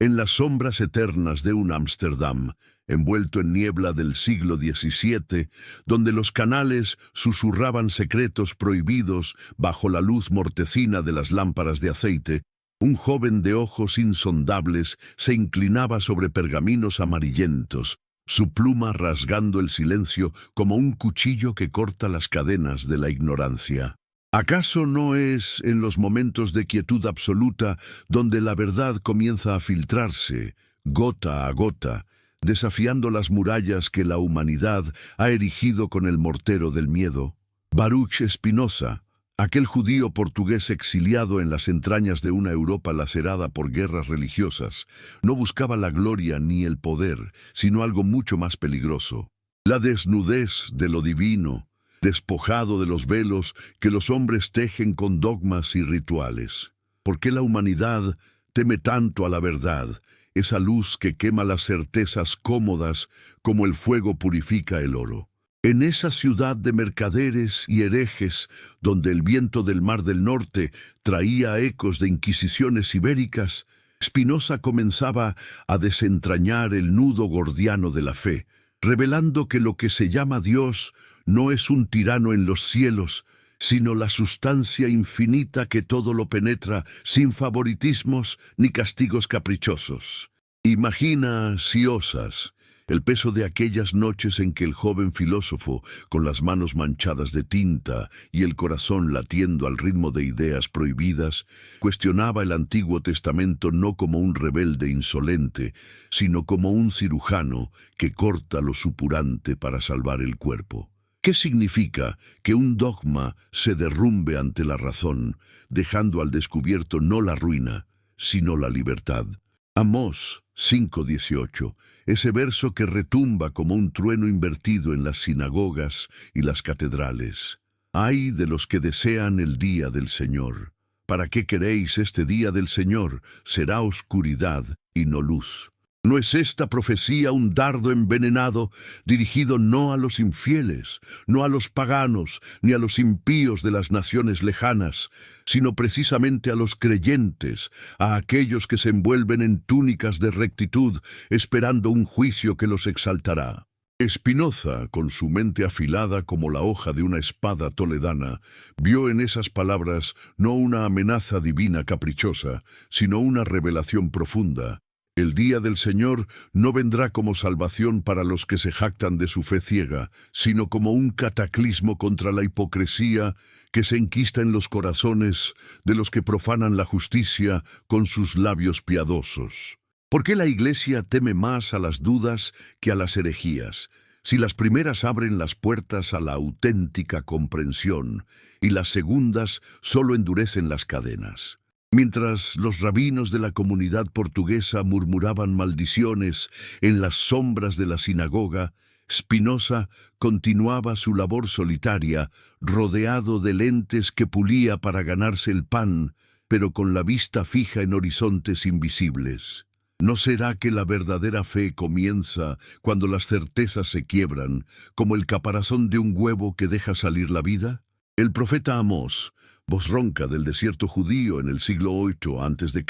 En las sombras eternas de un Ámsterdam, envuelto en niebla del siglo XVII, donde los canales susurraban secretos prohibidos bajo la luz mortecina de las lámparas de aceite, un joven de ojos insondables se inclinaba sobre pergaminos amarillentos, su pluma rasgando el silencio como un cuchillo que corta las cadenas de la ignorancia. ¿Acaso no es en los momentos de quietud absoluta donde la verdad comienza a filtrarse, gota a gota, desafiando las murallas que la humanidad ha erigido con el mortero del miedo? Baruch Spinoza, aquel judío portugués exiliado en las entrañas de una Europa lacerada por guerras religiosas, no buscaba la gloria ni el poder, sino algo mucho más peligroso: la desnudez de lo divino, despojado de los velos que los hombres tejen con dogmas y rituales. ¿Por qué la humanidad teme tanto a la verdad, esa luz que quema las certezas cómodas como el fuego purifica el oro? En esa ciudad de mercaderes y herejes, donde el viento del Mar del Norte traía ecos de inquisiciones ibéricas, Spinoza comenzaba a desentrañar el nudo gordiano de la fe, revelando que lo que se llama Dios no es un tirano en los cielos, sino la sustancia infinita que todo lo penetra sin favoritismos ni castigos caprichosos. Imagina, si osas, el peso de aquellas noches en que el joven filósofo, con las manos manchadas de tinta y el corazón latiendo al ritmo de ideas prohibidas, cuestionaba el Antiguo Testamento no como un rebelde insolente, sino como un cirujano que corta lo supurante para salvar el cuerpo. ¿Qué significa que un dogma se derrumbe ante la razón, dejando al descubierto no la ruina, sino la libertad? Amós 5:18, ese verso que retumba como un trueno invertido en las sinagogas y las catedrales. Ay de los que desean el día del Señor. ¿Para qué queréis este día del Señor? Será oscuridad y no luz. ¿No es esta profecía un dardo envenenado dirigido no a los infieles, no a los paganos, ni a los impíos de las naciones lejanas, sino precisamente a los creyentes, a aquellos que se envuelven en túnicas de rectitud, esperando un juicio que los exaltará? Spinoza, con su mente afilada como la hoja de una espada toledana, vio en esas palabras no una amenaza divina caprichosa, sino una revelación profunda. El día del Señor no vendrá como salvación para los que se jactan de su fe ciega, sino como un cataclismo contra la hipocresía que se enquista en los corazones de los que profanan la justicia con sus labios piadosos. ¿Por qué la Iglesia teme más a las dudas que a las herejías, si las primeras abren las puertas a la auténtica comprensión y las segundas solo endurecen las cadenas? Mientras los rabinos de la comunidad portuguesa murmuraban maldiciones en las sombras de la sinagoga, Spinoza continuaba su labor solitaria, rodeado de lentes que pulía para ganarse el pan, pero con la vista fija en horizontes invisibles. ¿No será que la verdadera fe comienza cuando las certezas se quiebran, como el caparazón de un huevo que deja salir la vida? El profeta Amós, voz ronca del desierto judío en el siglo VIII a.C.,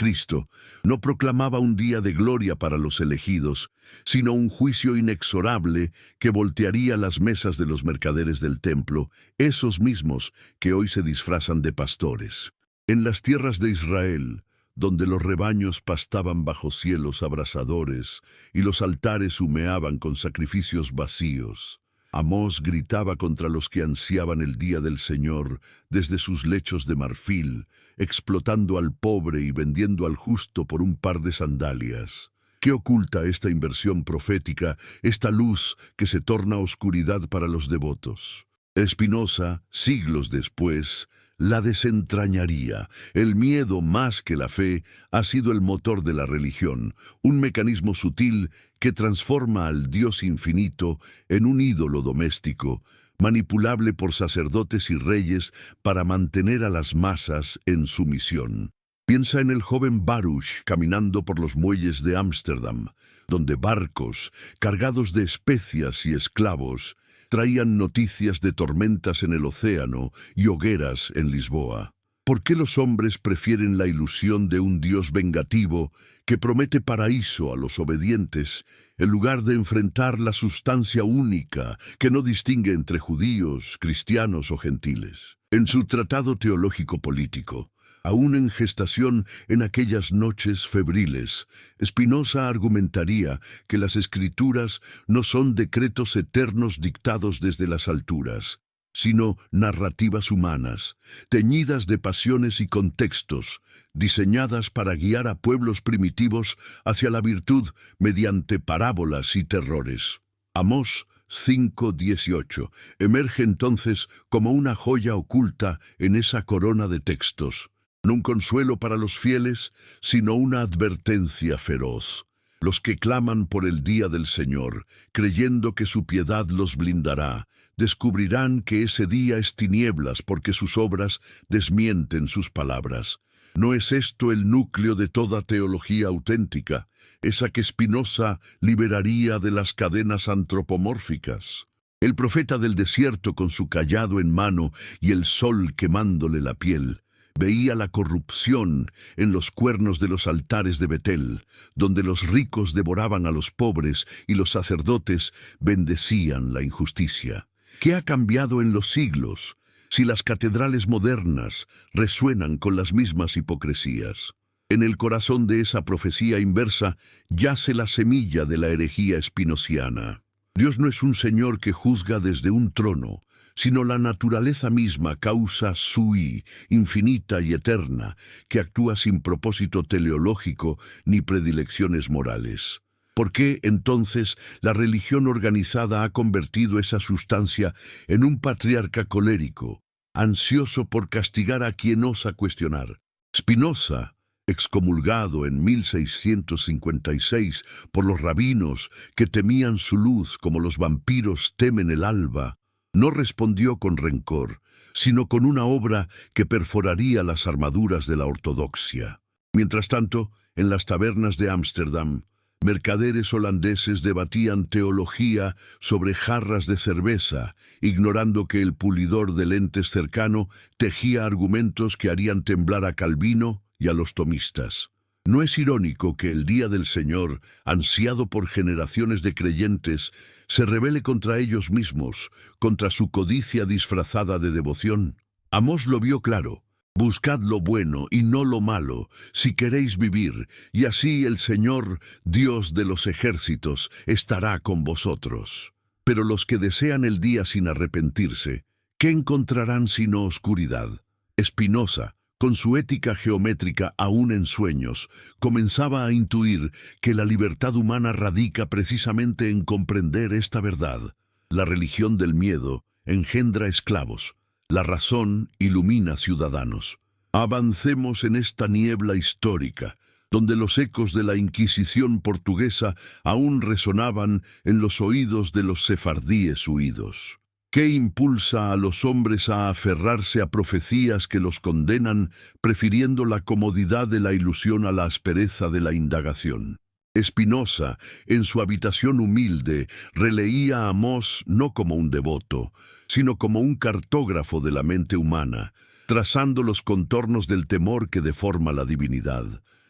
no proclamaba un día de gloria para los elegidos, sino un juicio inexorable que voltearía las mesas de los mercaderes del templo, esos mismos que hoy se disfrazan de pastores. En las tierras de Israel, donde los rebaños pastaban bajo cielos abrasadores y los altares humeaban con sacrificios vacíos, Amós gritaba contra los que ansiaban el día del Señor desde sus lechos de marfil, explotando al pobre y vendiendo al justo por un par de sandalias. ¿Qué oculta esta inversión profética, esta luz que se torna oscuridad para los devotos? Spinoza, siglos después, la desentrañaría. El miedo, más que la fe, ha sido el motor de la religión, un mecanismo sutil que transforma al Dios infinito en un ídolo doméstico, manipulable por sacerdotes y reyes para mantener a las masas en sumisión. Piensa en el joven Baruch caminando por los muelles de Ámsterdam, donde barcos, cargados de especias y esclavos, traían noticias de tormentas en el océano y hogueras en Lisboa. ¿Por qué los hombres prefieren la ilusión de un Dios vengativo que promete paraíso a los obedientes, en lugar de enfrentar la sustancia única que no distingue entre judíos, cristianos o gentiles? En su tratado teológico-político, aún en gestación en aquellas noches febriles, Spinoza argumentaría que las Escrituras no son decretos eternos dictados desde las alturas, sino narrativas humanas, teñidas de pasiones y contextos, diseñadas para guiar a pueblos primitivos hacia la virtud mediante parábolas y terrores. Amós 5:18 emerge entonces como una joya oculta en esa corona de textos, no un consuelo para los fieles, sino una advertencia feroz. Los que claman por el día del Señor, creyendo que su piedad los blindará, descubrirán que ese día es tinieblas porque sus obras desmienten sus palabras. ¿No es esto el núcleo de toda teología auténtica, esa que Spinoza liberaría de las cadenas antropomórficas? El profeta del desierto con su cayado en mano y el sol quemándole la piel, veía la corrupción en los cuernos de los altares de Betel, donde los ricos devoraban a los pobres y los sacerdotes bendecían la injusticia. ¿Qué ha cambiado en los siglos si las catedrales modernas resuenan con las mismas hipocresías? En el corazón de esa profecía inversa yace la semilla de la herejía spinociana. Dios no es un Señor que juzga desde un trono, sino la naturaleza misma, causa sui, infinita y eterna, que actúa sin propósito teleológico ni predilecciones morales. ¿Por qué, entonces, la religión organizada ha convertido esa sustancia en un patriarca colérico, ansioso por castigar a quien osa cuestionar? Spinoza, excomulgado en 1656 por los rabinos que temían su luz como los vampiros temen el alba, no respondió con rencor, sino con una obra que perforaría las armaduras de la ortodoxia. Mientras tanto, en las tabernas de Ámsterdam, mercaderes holandeses debatían teología sobre jarras de cerveza, ignorando que el pulidor de lentes cercano tejía argumentos que harían temblar a Calvino y a los tomistas. ¿No es irónico que el día del Señor, ansiado por generaciones de creyentes, se rebele contra ellos mismos, contra su codicia disfrazada de devoción? Amós lo vio claro. Buscad lo bueno y no lo malo, si queréis vivir, y así el Señor, Dios de los ejércitos, estará con vosotros. Pero los que desean el día sin arrepentirse, ¿qué encontrarán sino oscuridad? Spinoza, con su ética geométrica aún en sueños, comenzaba a intuir que la libertad humana radica precisamente en comprender esta verdad. La religión del miedo engendra esclavos. La razón ilumina ciudadanos. Avancemos en esta niebla histórica, donde los ecos de la Inquisición portuguesa aún resonaban en los oídos de los sefardíes huidos. ¿Qué impulsa a los hombres a aferrarse a profecías que los condenan, prefiriendo la comodidad de la ilusión a la aspereza de la indagación? Spinoza, en su habitación humilde, releía a Amós no como un devoto, sino como un cartógrafo de la mente humana, trazando los contornos del temor que deforma la divinidad.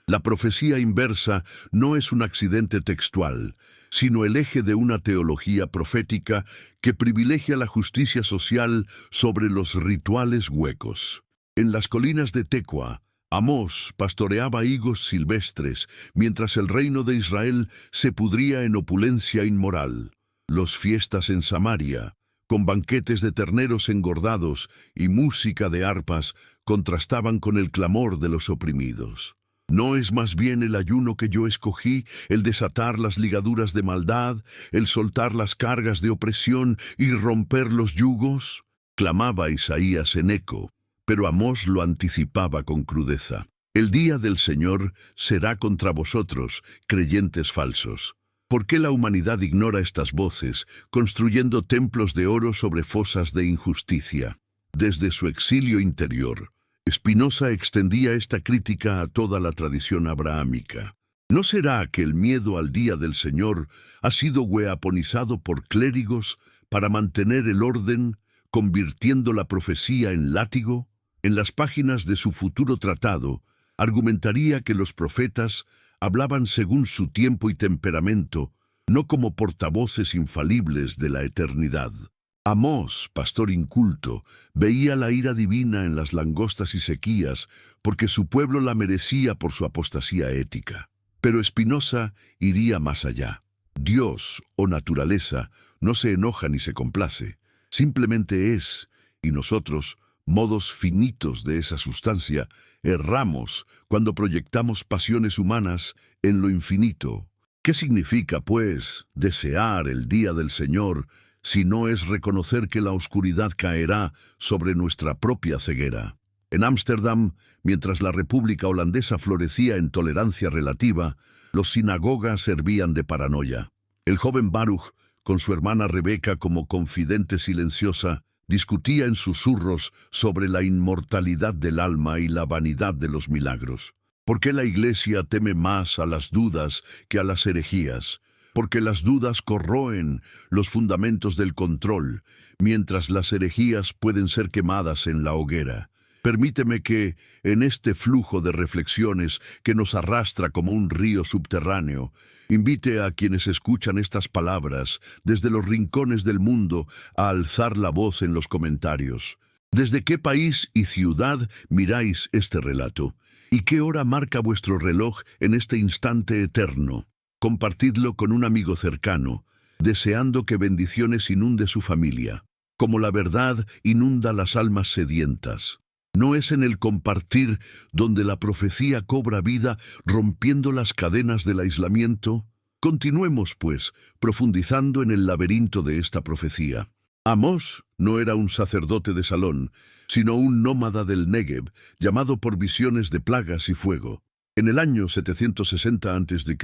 La profecía inversa no es un accidente textual, sino el eje de una teología profética que privilegia la justicia social sobre los rituales huecos. En las colinas de Tecoa, Amós pastoreaba higos silvestres, mientras el reino de Israel se pudría en opulencia inmoral. Las fiestas en Samaria, con banquetes de terneros engordados y música de arpas, contrastaban con el clamor de los oprimidos. ¿No es más bien el ayuno que yo escogí, el desatar las ligaduras de maldad, el soltar las cargas de opresión y romper los yugos? Clamaba Isaías en eco, pero Amós lo anticipaba con crudeza. El día del Señor será contra vosotros, creyentes falsos. ¿Por qué la humanidad ignora estas voces, construyendo templos de oro sobre fosas de injusticia? Desde su exilio interior, Spinoza extendía esta crítica a toda la tradición abrahámica. ¿No será que el miedo al día del Señor ha sido hueaponizado por clérigos para mantener el orden, convirtiendo la profecía en látigo? En las páginas de su futuro tratado, argumentaría que los profetas hablaban según su tiempo y temperamento, no como portavoces infalibles de la eternidad. Amós, pastor inculto, veía la ira divina en las langostas y sequías porque su pueblo la merecía por su apostasía ética. Pero Spinoza iría más allá. Dios, o naturaleza, no se enoja ni se complace, simplemente es, y nosotros, modos finitos de esa sustancia, erramos cuando proyectamos pasiones humanas en lo infinito. ¿Qué significa, pues, desear el día del Señor si no es reconocer que la oscuridad caerá sobre nuestra propia ceguera? En Ámsterdam, mientras la República Holandesa florecía en tolerancia relativa, los sinagogas servían de paranoia. El joven Baruch, con su hermana Rebeca como confidente silenciosa, discutía en susurros sobre la inmortalidad del alma y la vanidad de los milagros. ¿Por qué la Iglesia teme más a las dudas que a las herejías? Porque las dudas corroen los fundamentos del control, mientras las herejías pueden ser quemadas en la hoguera. Permíteme que, en este flujo de reflexiones que nos arrastra como un río subterráneo, invite a quienes escuchan estas palabras desde los rincones del mundo a alzar la voz en los comentarios. ¿Desde qué país y ciudad miráis este relato? ¿Y qué hora marca vuestro reloj en este instante eterno? Compartidlo con un amigo cercano, deseando que bendiciones inunde su familia, como la verdad inunda las almas sedientas. ¿No es en el compartir donde la profecía cobra vida, rompiendo las cadenas del aislamiento? Continuemos, pues, profundizando en el laberinto de esta profecía. Amós no era un sacerdote de salón, sino un nómada del Negev, llamado por visiones de plagas y fuego. En el año 760 a.C.,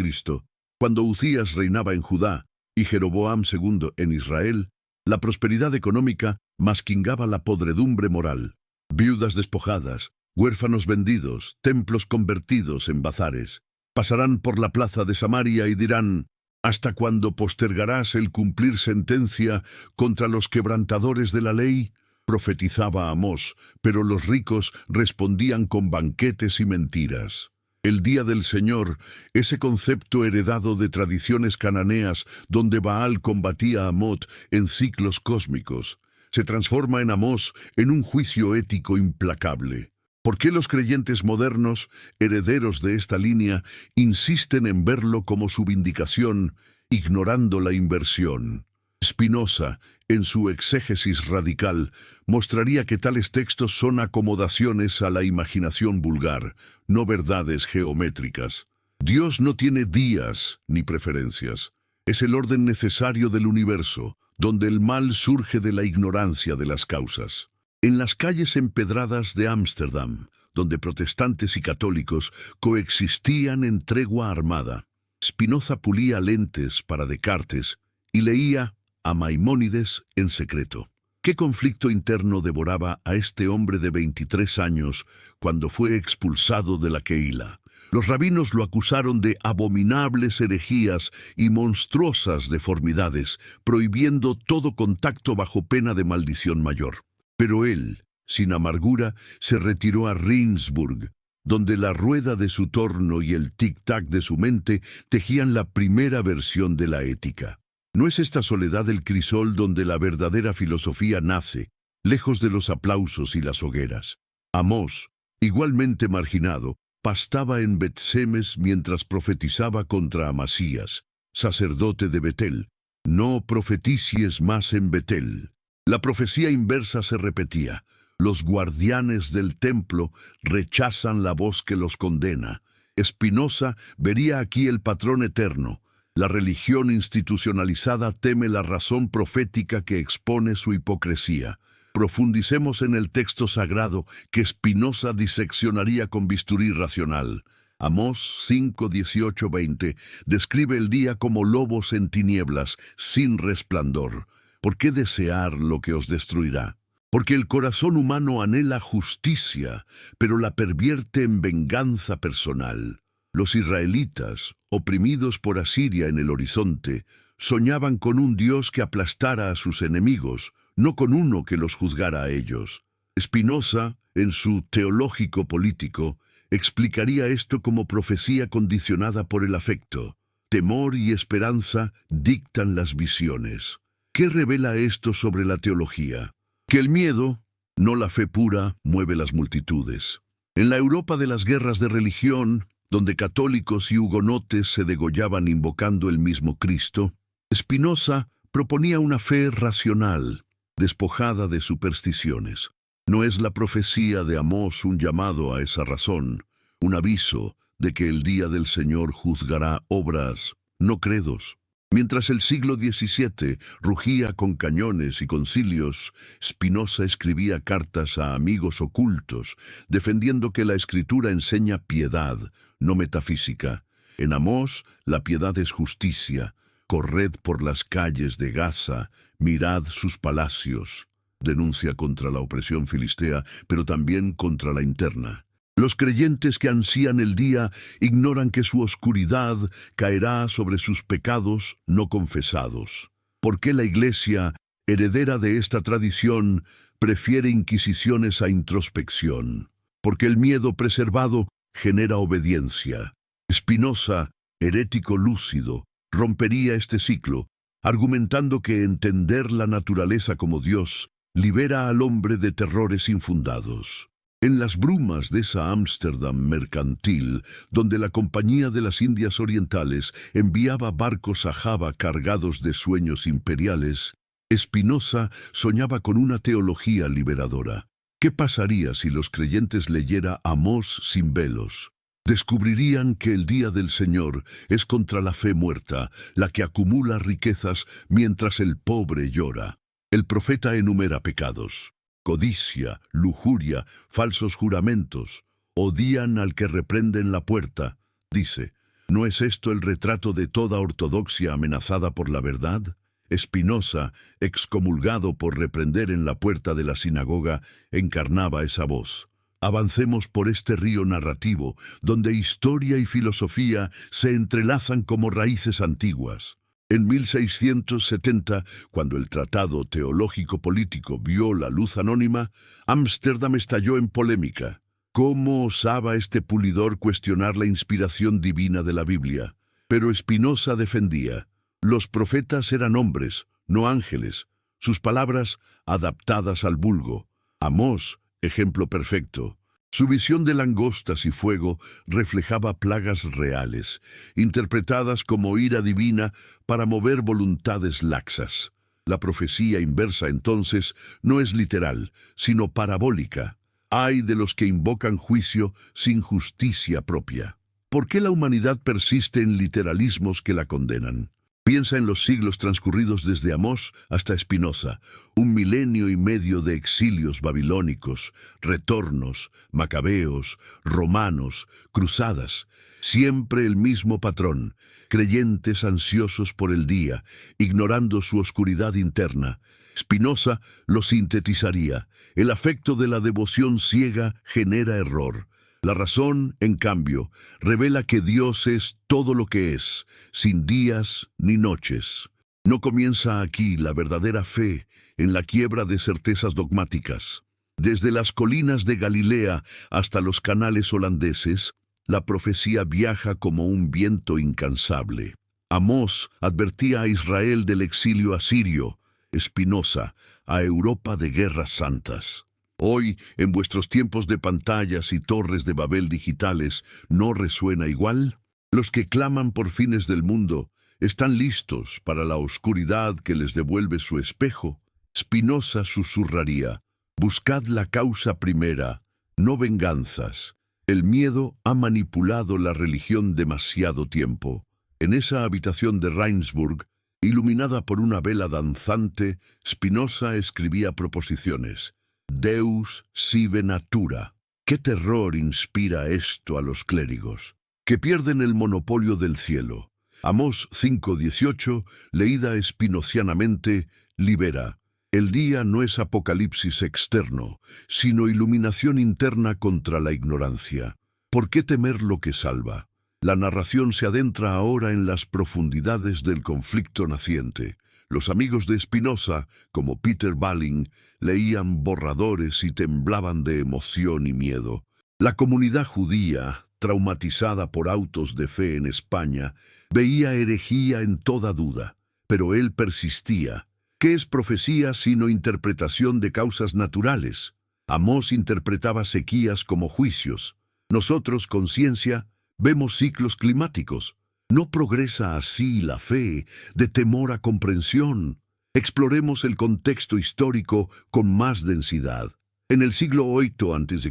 cuando Uzías reinaba en Judá y Jeroboam II en Israel, la prosperidad económica masquingaba la podredumbre moral. Viudas despojadas, huérfanos vendidos, templos convertidos en bazares. Pasarán por la plaza de Samaria y dirán: ¿hasta cuándo postergarás el cumplir sentencia contra los quebrantadores de la ley? Profetizaba Amós, pero los ricos respondían con banquetes y mentiras. El día del Señor, ese concepto heredado de tradiciones cananeas donde Baal combatía a Amot en ciclos cósmicos, se transforma en Amós en un juicio ético implacable. ¿Por qué los creyentes modernos, herederos de esta línea, insisten en verlo como su vindicación, ignorando la inversión? Spinoza, en su exégesis radical, mostraría que tales textos son acomodaciones a la imaginación vulgar, no verdades geométricas. Dios no tiene días ni preferencias. Es el orden necesario del universo, donde el mal surge de la ignorancia de las causas. En las calles empedradas de Ámsterdam, donde protestantes y católicos coexistían en tregua armada, Spinoza pulía lentes para Descartes y leía a Maimónides en secreto. ¿Qué conflicto interno devoraba a este hombre de 23 años cuando fue expulsado de la Kehila? Los rabinos lo acusaron de abominables herejías y monstruosas deformidades, prohibiendo todo contacto bajo pena de maldición mayor. Pero él, sin amargura, se retiró a Rindsburg, donde la rueda de su torno y el tic-tac de su mente tejían la primera versión de la ética. ¿No es esta soledad el crisol donde la verdadera filosofía nace, lejos de los aplausos y las hogueras? Amós, igualmente marginado, pastaba en Bet-Semes mientras profetizaba contra Amasías, sacerdote de Betel. No profeticies más en Betel. La profecía inversa se repetía. Los guardianes del templo rechazan la voz que los condena. Spinoza vería aquí el patrón eterno. La religión institucionalizada teme la razón profética que expone su hipocresía. Profundicemos en el texto sagrado que Spinoza diseccionaría con bisturí racional. Amós 5, 18, 20 describe el día como lobos en tinieblas, sin resplandor. ¿Por qué desear lo que os destruirá? Porque el corazón humano anhela justicia, pero la pervierte en venganza personal. Los israelitas, oprimidos por Asiria en el horizonte, soñaban con un Dios que aplastara a sus enemigos, no con uno que los juzgara a ellos. Spinoza, en su Teológico Político, explicaría esto como profecía condicionada por el afecto. Temor y esperanza dictan las visiones. ¿Qué revela esto sobre la teología? Que el miedo, no la fe pura, mueve las multitudes. En la Europa de las guerras de religión, donde católicos y hugonotes se degollaban invocando el mismo Cristo, Spinoza proponía una fe racional, despojada de supersticiones. ¿No es la profecía de Amós un llamado a esa razón, un aviso de que el día del Señor juzgará obras, no credos? Mientras el siglo XVII rugía con cañones y concilios, Spinoza escribía cartas a amigos ocultos, defendiendo que la Escritura enseña piedad, no metafísica. En Amós, la piedad es justicia. Corred por las calles de Gaza, mirad sus palacios. Denuncia contra la opresión filistea, pero también contra la interna. Los creyentes que ansían el día ignoran que su oscuridad caerá sobre sus pecados no confesados. ¿Por qué la Iglesia, heredera de esta tradición, prefiere inquisiciones a introspección? Porque el miedo preservado genera obediencia. Spinoza, herético lúcido, rompería este ciclo, argumentando que entender la naturaleza como Dios libera al hombre de terrores infundados. En las brumas de esa Ámsterdam mercantil, donde la Compañía de las Indias Orientales enviaba barcos a Java cargados de sueños imperiales, Spinoza soñaba con una teología liberadora. ¿Qué pasaría si los creyentes leyera Amós sin velos? Descubrirían que el día del Señor es contra la fe muerta, la que acumula riquezas mientras el pobre llora. El profeta enumera pecados: codicia, lujuria, falsos juramentos. Odian al que reprende la puerta. Dice, ¿no es esto el retrato de toda ortodoxia amenazada por la verdad? Spinoza, excomulgado por reprender en la puerta de la sinagoga, encarnaba esa voz. Avancemos por este río narrativo, donde historia y filosofía se entrelazan como raíces antiguas. En 1670, cuando el Tratado Teológico Político vio la luz anónima, Ámsterdam estalló en polémica. ¿Cómo osaba este pulidor cuestionar la inspiración divina de la Biblia? Pero Spinoza defendía: los profetas eran hombres, no ángeles, sus palabras adaptadas al vulgo. Amós, ejemplo perfecto. Su visión de langostas y fuego reflejaba plagas reales, interpretadas como ira divina para mover voluntades laxas. La profecía inversa, entonces, no es literal, sino parabólica. Ay de los que invocan juicio sin justicia propia. ¿Por qué la humanidad persiste en literalismos que la condenan? Piensa en los siglos transcurridos desde Amós hasta Spinoza, 1,5 años de exilios babilónicos, retornos, macabeos, romanos, cruzadas. Siempre el mismo patrón: creyentes ansiosos por el día, ignorando su oscuridad interna. Spinoza lo sintetizaría: el afecto de la devoción ciega genera error. La razón, en cambio, revela que Dios es todo lo que es, sin días ni noches. No comienza aquí la verdadera fe en la quiebra de certezas dogmáticas. Desde las colinas de Galilea hasta los canales holandeses, la profecía viaja como un viento incansable. Amós advertía a Israel del exilio asirio, Spinoza a Europa de guerras santas. Hoy, en vuestros tiempos de pantallas y torres de Babel digitales, ¿no resuena igual? Los que claman por fines del mundo están listos para la oscuridad que les devuelve su espejo. Spinoza susurraría: buscad la causa primera, no venganzas. El miedo ha manipulado la religión demasiado tiempo. En esa habitación de Reinsburg, iluminada por una vela danzante, Spinoza escribía proposiciones. Deus sive natura. ¿Qué terror inspira esto a los clérigos, que pierden el monopolio del cielo? Amós 5:18, leída espinocianamente, libera: el día no es apocalipsis externo, sino iluminación interna contra la ignorancia. ¿Por qué temer lo que salva? La narración se adentra ahora en las profundidades del conflicto naciente. Los amigos de Spinoza, como Peter Balling, leían borradores y temblaban de emoción y miedo. La comunidad judía, traumatizada por autos de fe en España, veía herejía en toda duda, pero él persistía. ¿Qué es profecía sino interpretación de causas naturales? Amós interpretaba sequías como juicios. Nosotros, con ciencia, vemos ciclos climáticos. ¿No progresa así la fe, de temor a comprensión? Exploremos el contexto histórico con más densidad. En el siglo VIII a.C.,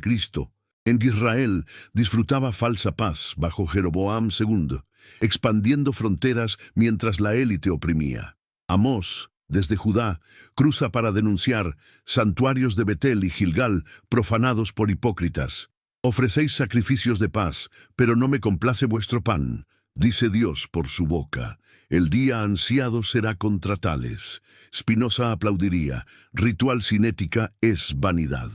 en Israel disfrutaba falsa paz bajo Jeroboam II, expandiendo fronteras mientras la élite oprimía. Amós, desde Judá, cruza para denunciar santuarios de Betel y Gilgal profanados por hipócritas. Ofrecéis sacrificios de paz, pero no me complace vuestro pan, dice Dios por su boca. El día ansiado será contra tales. Spinoza aplaudiría. Ritual sin ética es vanidad.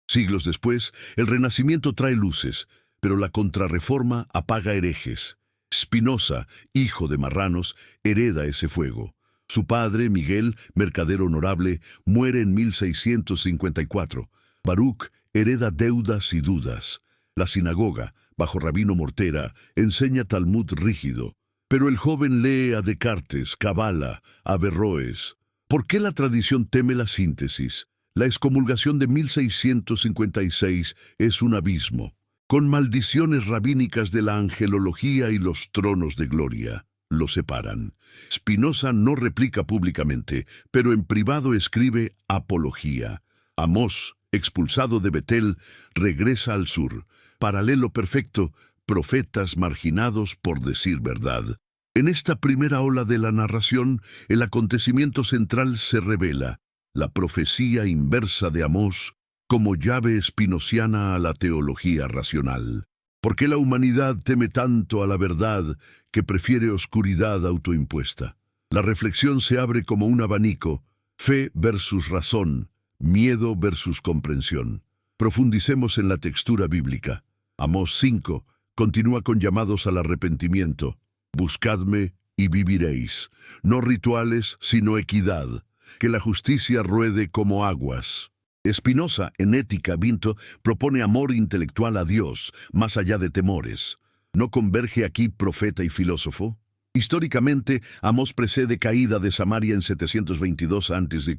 Siglos después, el Renacimiento trae luces, pero la Contrarreforma apaga herejes. Spinoza, hijo de marranos, hereda ese fuego. Su padre, Miguel, mercader honorable, muere en 1654. Baruch hereda deudas y dudas. La sinagoga, bajo Rabino Mortera, enseña Talmud rígido. Pero el joven lee a Descartes, Kabbalah, Averroes. ¿Por qué la tradición teme la síntesis? La excomulgación de 1656 es un abismo, con maldiciones rabínicas de la angelología y los tronos de gloria. Lo separan. Spinoza no replica públicamente, pero en privado escribe Apología. Amós, expulsado de Betel, regresa al sur. Paralelo perfecto, profetas marginados por decir verdad. En esta primera ola de la narración, el acontecimiento central se revela, la profecía inversa de Amós, como llave spinociana a la teología racional. ¿Por qué la humanidad teme tanto a la verdad que prefiere oscuridad autoimpuesta? La reflexión se abre como un abanico, fe versus razón, miedo versus comprensión. Profundicemos en la textura bíblica. Amós 5 continúa con llamados al arrepentimiento. Buscadme y viviréis. No rituales, sino equidad. Que la justicia ruede como aguas. Spinoza, en Ética Vinto, propone amor intelectual a Dios, más allá de temores. ¿No converge aquí profeta y filósofo? Históricamente, Amós precede caída de Samaria en 722 a.C.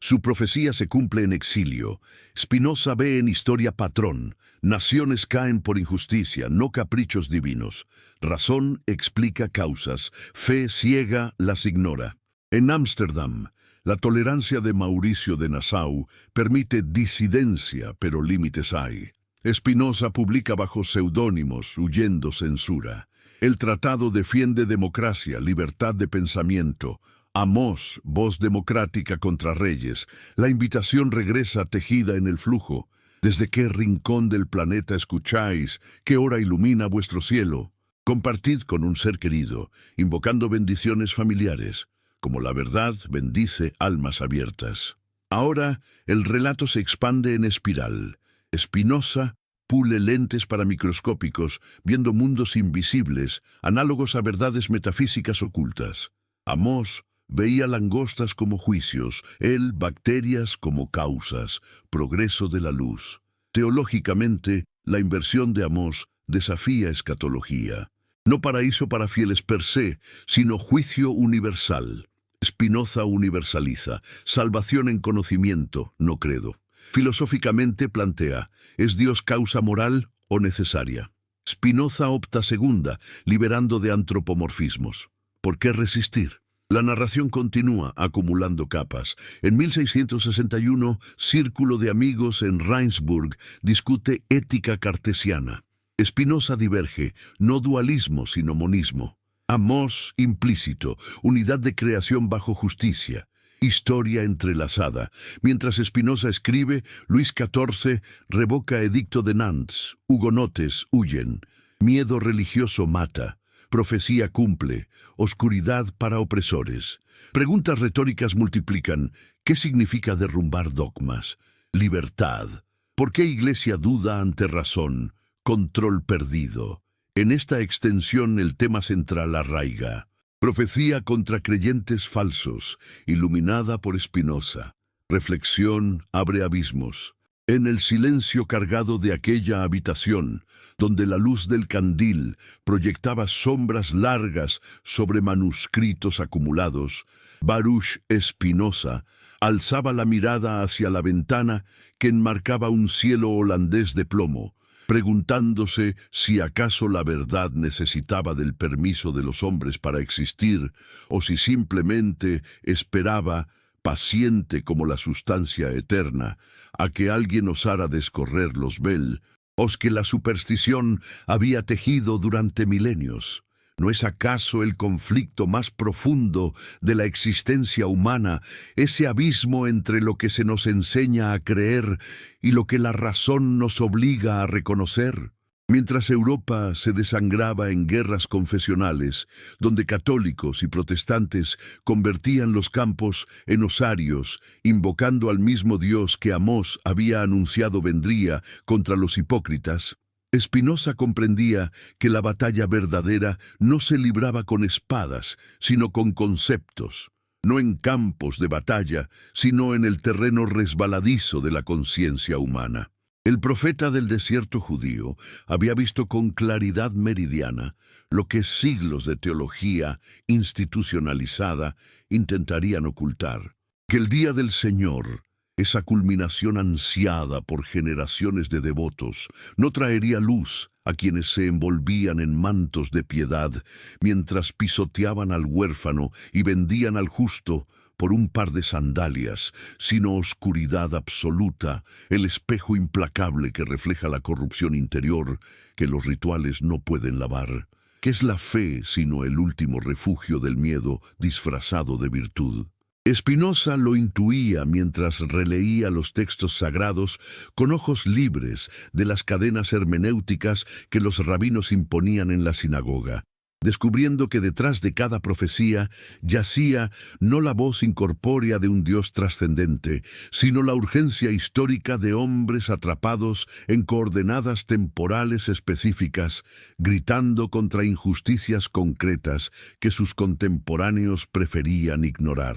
Su profecía se cumple en exilio. Spinoza ve en historia patrón. Naciones caen por injusticia, no caprichos divinos. Razón explica causas. Fe ciega las ignora. En Ámsterdam, la tolerancia de Mauricio de Nassau permite disidencia, pero límites hay. Spinoza publica bajo seudónimos, huyendo censura. El tratado defiende democracia, libertad de pensamiento. Amós, voz democrática contra reyes. La invitación regresa tejida en el flujo. ¿Desde qué rincón del planeta escucháis? ¿Qué hora ilumina vuestro cielo? Compartid con un ser querido, invocando bendiciones familiares. Como la verdad bendice almas abiertas. Ahora, el relato se expande en espiral. Spinoza pule lentes paramicroscópicos, viendo mundos invisibles, análogos a verdades metafísicas ocultas. Amós veía langostas como juicios, él bacterias como causas, progreso de la luz. Teológicamente, la inversión de Amós desafía escatología. No paraíso para fieles per se, sino juicio universal. Spinoza universaliza, salvación en conocimiento, no credo. Filosóficamente plantea, ¿es Dios causa moral o necesaria? Spinoza opta segunda, liberando de antropomorfismos. ¿Por qué resistir? La narración continúa, acumulando capas. En 1661, Círculo de Amigos en Reinsburg discute ética cartesiana. Spinoza diverge, no dualismo sino monismo. Amós implícito, unidad de creación bajo justicia. Historia entrelazada. Mientras Spinoza escribe, Luis XIV revoca edicto de Nantes. Hugonotes huyen. Miedo religioso mata. Profecía cumple. Oscuridad para opresores. Preguntas retóricas multiplican. ¿Qué significa derrumbar dogmas? Libertad. ¿Por qué Iglesia duda ante razón? Control perdido. En esta extensión el tema central arraiga. Profecía contra creyentes falsos, iluminada por Spinoza. Reflexión abre abismos. En el silencio cargado de aquella habitación, donde la luz del candil proyectaba sombras largas sobre manuscritos acumulados, Baruch Spinoza alzaba la mirada hacia la ventana que enmarcaba un cielo holandés de plomo, preguntándose si acaso la verdad necesitaba del permiso de los hombres para existir, o si simplemente esperaba, paciente como la sustancia eterna, a que alguien osara descorrer los velos que la superstición había tejido durante milenios. ¿No es acaso el conflicto más profundo de la existencia humana, ese abismo entre lo que se nos enseña a creer y lo que la razón nos obliga a reconocer? Mientras Europa se desangraba en guerras confesionales, donde católicos y protestantes convertían los campos en osarios, invocando al mismo Dios que Amós había anunciado vendría contra los hipócritas, Spinoza comprendía que la batalla verdadera no se libraba con espadas, sino con conceptos, no en campos de batalla, sino en el terreno resbaladizo de la conciencia humana. El profeta del desierto judío había visto con claridad meridiana lo que siglos de teología institucionalizada intentarían ocultar: que el día del Señor, esa culminación ansiada por generaciones de devotos, no traería luz a quienes se envolvían en mantos de piedad mientras pisoteaban al huérfano y vendían al justo por un par de sandalias, sino oscuridad absoluta, el espejo implacable que refleja la corrupción interior que los rituales no pueden lavar. ¿Qué es la fe sino el último refugio del miedo disfrazado de virtud? Spinoza lo intuía mientras releía los textos sagrados con ojos libres de las cadenas hermenéuticas que los rabinos imponían en la sinagoga, descubriendo que detrás de cada profecía yacía no la voz incorpórea de un Dios trascendente, sino la urgencia histórica de hombres atrapados en coordenadas temporales específicas, gritando contra injusticias concretas que sus contemporáneos preferían ignorar.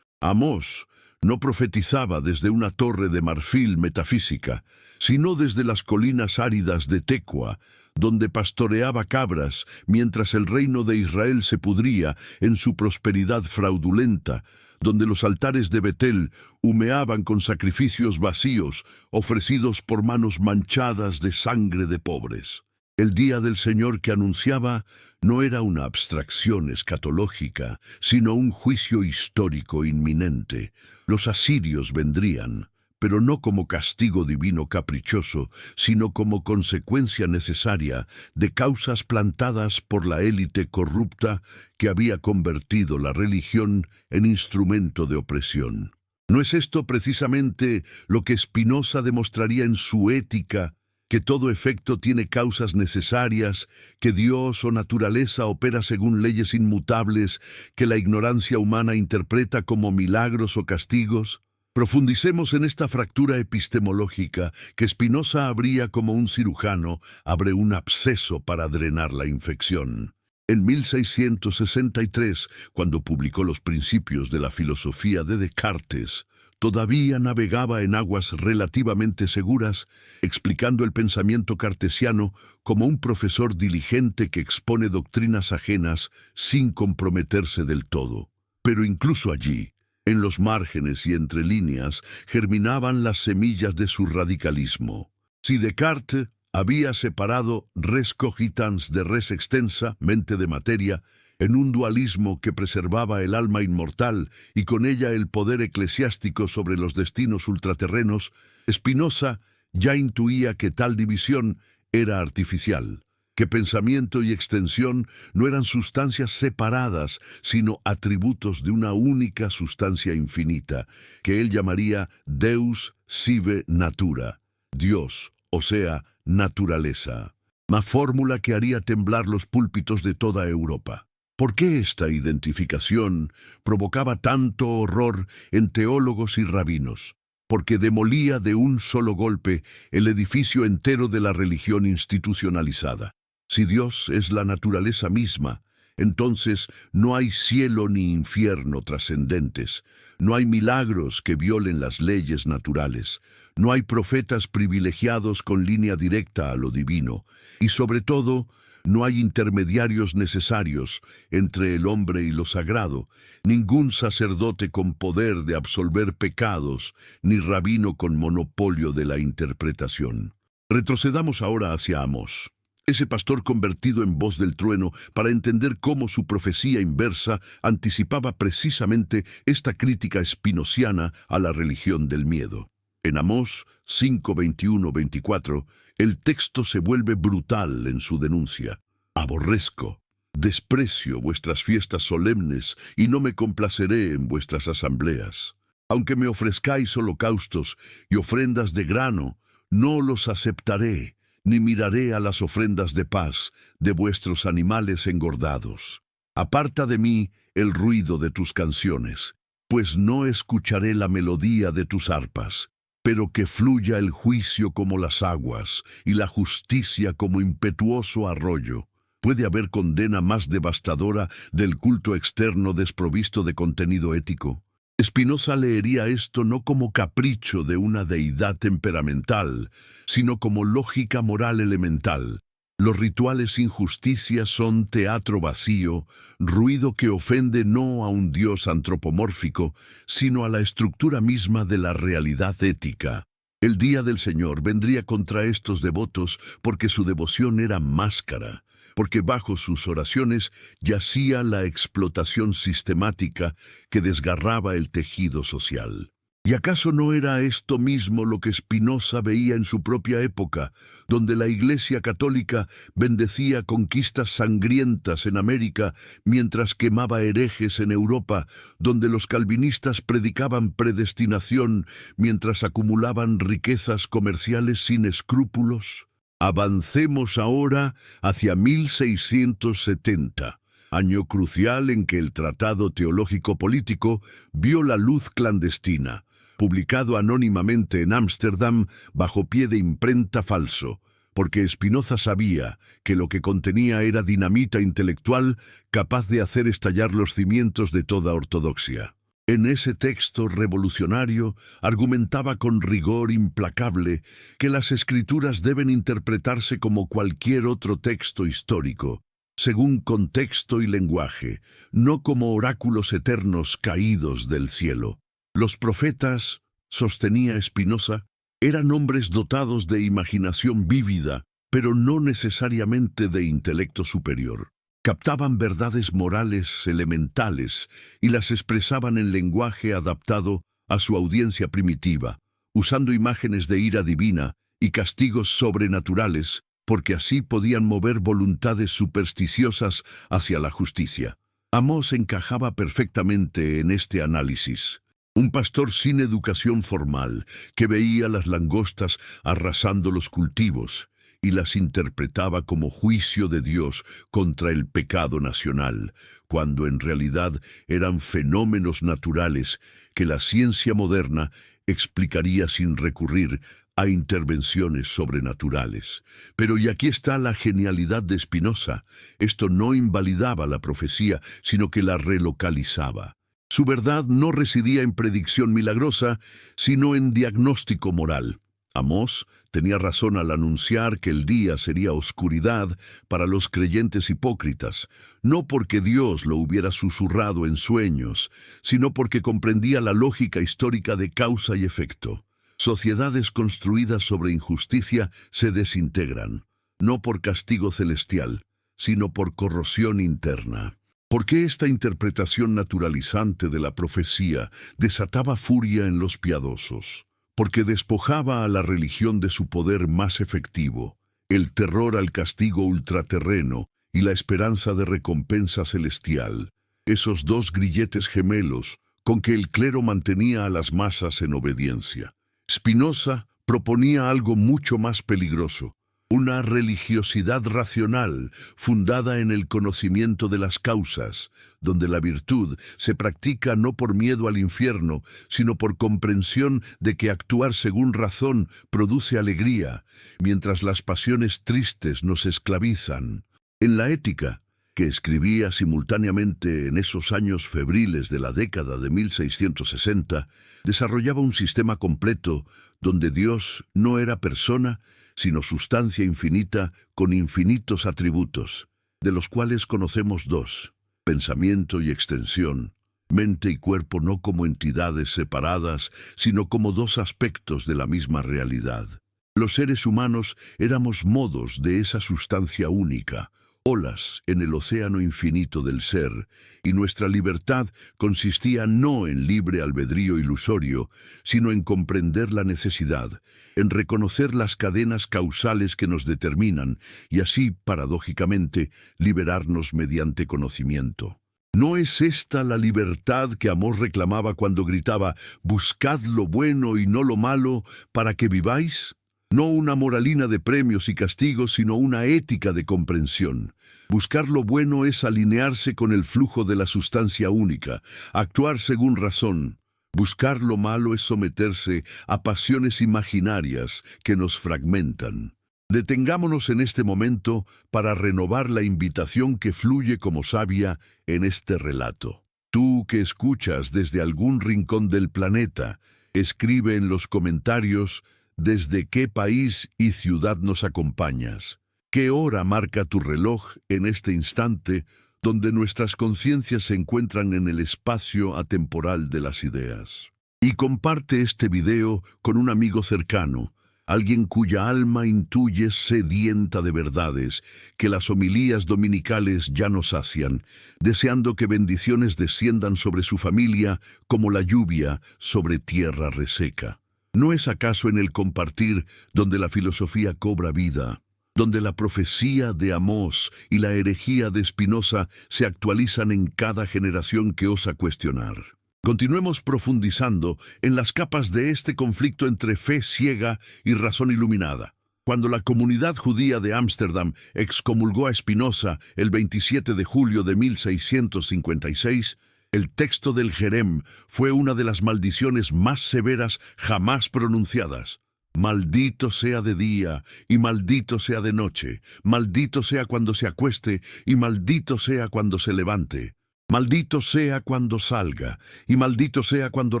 Amós no profetizaba desde una torre de marfil metafísica, sino desde las colinas áridas de Tecua, donde pastoreaba cabras mientras el reino de Israel se pudría en su prosperidad fraudulenta, donde los altares de Betel humeaban con sacrificios vacíos ofrecidos por manos manchadas de sangre de pobres. El día del Señor que anunciaba no era una abstracción escatológica, sino un juicio histórico inminente. Los asirios vendrían, pero no como castigo divino caprichoso, sino como consecuencia necesaria de causas plantadas por la élite corrupta que había convertido la religión en instrumento de opresión. ¿No es esto precisamente lo que Spinoza demostraría en su Ética, que todo efecto tiene causas necesarias, que Dios o naturaleza opera según leyes inmutables, que la ignorancia humana interpreta como milagros o castigos? Profundicemos en esta fractura epistemológica que Spinoza abría como un cirujano abre un absceso para drenar la infección. En 1663, cuando publicó los principios de la filosofía de Descartes, todavía navegaba en aguas relativamente seguras, explicando el pensamiento cartesiano como un profesor diligente que expone doctrinas ajenas sin comprometerse del todo. Pero incluso allí, en los márgenes y entre líneas, germinaban las semillas de su radicalismo. Si Descartes había separado res cogitans de res extensa, mente de materia, en un dualismo que preservaba el alma inmortal y con ella el poder eclesiástico sobre los destinos ultraterrenos, Spinoza ya intuía que tal división era artificial, que pensamiento y extensión no eran sustancias separadas, sino atributos de una única sustancia infinita, que él llamaría Deus sive natura, Dios, o sea, naturaleza. Una fórmula que haría temblar los púlpitos de toda Europa. ¿Por qué esta identificación provocaba tanto horror en teólogos y rabinos? Porque demolía de un solo golpe el edificio entero de la religión institucionalizada. Si Dios es la naturaleza misma, Entonces no hay cielo ni infierno trascendentes, no hay milagros que violen las leyes naturales, no hay profetas privilegiados con línea directa a lo divino, y sobre todo, no hay intermediarios necesarios entre el hombre y lo sagrado, ningún sacerdote con poder de absolver pecados, ni rabino con monopolio de la interpretación. Retrocedamos ahora hacia Amós, ese pastor convertido en voz del trueno, para entender cómo su profecía inversa anticipaba precisamente esta crítica espinociana a la religión del miedo. En Amós 5:21-24, el texto se vuelve brutal en su denuncia. Aborrezco, desprecio vuestras fiestas solemnes y no me complaceré en vuestras asambleas. Aunque me ofrezcáis holocaustos y ofrendas de grano, no los aceptaré, ni miraré a las ofrendas de paz de vuestros animales engordados. Aparta de mí el ruido de tus canciones, pues no escucharé la melodía de tus arpas, pero que fluya el juicio como las aguas y la justicia como impetuoso arroyo. ¿Puede haber condena más devastadora del culto externo desprovisto de contenido ético? Spinoza leería esto no como capricho de una deidad temperamental, sino como lógica moral elemental. Los rituales sin justicia son teatro vacío, ruido que ofende no a un dios antropomórfico, sino a la estructura misma de la realidad ética. El día del Señor vendría contra estos devotos porque su devoción era máscara, porque bajo sus oraciones yacía la explotación sistemática que desgarraba el tejido social. ¿Y acaso no era esto mismo lo que Spinoza veía en su propia época, donde la Iglesia Católica bendecía conquistas sangrientas en América mientras quemaba herejes en Europa, donde los calvinistas predicaban predestinación mientras acumulaban riquezas comerciales sin escrúpulos? Avancemos ahora hacia 1670, año crucial en que el Tratado Teológico-Político vio la luz clandestina, publicado anónimamente en Ámsterdam bajo pie de imprenta falso, porque Spinoza sabía que lo que contenía era dinamita intelectual capaz de hacer estallar los cimientos de toda ortodoxia. En ese texto revolucionario argumentaba con rigor implacable que las escrituras deben interpretarse como cualquier otro texto histórico, según contexto y lenguaje, no como oráculos eternos caídos del cielo. Los profetas, sostenía Spinoza, eran hombres dotados de imaginación vívida, pero no necesariamente de intelecto superior. Captaban verdades morales elementales y las expresaban en lenguaje adaptado a su audiencia primitiva, usando imágenes de ira divina y castigos sobrenaturales, porque así podían mover voluntades supersticiosas hacia la justicia. Amós encajaba perfectamente en este análisis. Un pastor sin educación formal, que veía las langostas arrasando los cultivos, y las interpretaba como juicio de Dios contra el pecado nacional, cuando en realidad eran fenómenos naturales que la ciencia moderna explicaría sin recurrir a intervenciones sobrenaturales. Pero y aquí está la genialidad de Spinoza. Esto no invalidaba la profecía, sino que la relocalizaba. Su verdad no residía en predicción milagrosa, sino en diagnóstico moral. Amós tenía razón al anunciar que el día sería oscuridad para los creyentes hipócritas, no porque Dios lo hubiera susurrado en sueños, sino porque comprendía la lógica histórica de causa y efecto. Sociedades construidas sobre injusticia se desintegran, no por castigo celestial, sino por corrosión interna. ¿Por qué esta interpretación naturalizante de la profecía desataba furia en los piadosos? Porque despojaba a la religión de su poder más efectivo, el terror al castigo ultraterreno y la esperanza de recompensa celestial, esos dos grilletes gemelos con que el clero mantenía a las masas en obediencia. Spinoza proponía algo mucho más peligroso, una religiosidad racional fundada en el conocimiento de las causas, donde la virtud se practica no por miedo al infierno, sino por comprensión de que actuar según razón produce alegría, mientras las pasiones tristes nos esclavizan. En la ética, que escribía simultáneamente en esos años febriles de la década de 1660, desarrollaba un sistema completo donde Dios no era persona, sino sustancia infinita con infinitos atributos, de los cuales conocemos dos: pensamiento y extensión, mente y cuerpo no como entidades separadas, sino como dos aspectos de la misma realidad. Los seres humanos éramos modos de esa sustancia única, olas en el océano infinito del ser, y nuestra libertad consistía no en libre albedrío ilusorio, sino en comprender la necesidad, en reconocer las cadenas causales que nos determinan, y así, paradójicamente, liberarnos mediante conocimiento. ¿No es esta la libertad que Amós reclamaba cuando gritaba: «Buscad lo bueno y no lo malo, para que viváis»? No una moralina de premios y castigos, sino una ética de comprensión. Buscar lo bueno es alinearse con el flujo de la sustancia única, actuar según razón. Buscar lo malo es someterse a pasiones imaginarias que nos fragmentan. Detengámonos en este momento para renovar la invitación que fluye como savia en este relato. Tú que escuchas desde algún rincón del planeta, escribe en los comentarios desde qué país y ciudad nos acompañas. ¿Qué hora marca tu reloj en este instante donde nuestras conciencias se encuentran en el espacio atemporal de las ideas? Y comparte este video con un amigo cercano, alguien cuya alma intuye sedienta de verdades que las homilías dominicales ya no sacian, deseando que bendiciones desciendan sobre su familia como la lluvia sobre tierra reseca. ¿No es acaso en el compartir donde la filosofía cobra vida, donde la profecía de Amós y la herejía de Spinoza se actualizan en cada generación que osa cuestionar? Continuemos profundizando en las capas de este conflicto entre fe ciega y razón iluminada. Cuando la comunidad judía de Ámsterdam excomulgó a Spinoza el 27 de julio de 1656, el texto del Jerem fue una de las maldiciones más severas jamás pronunciadas. Maldito sea de día y maldito sea de noche, maldito sea cuando se acueste y maldito sea cuando se levante, maldito sea cuando salga y maldito sea cuando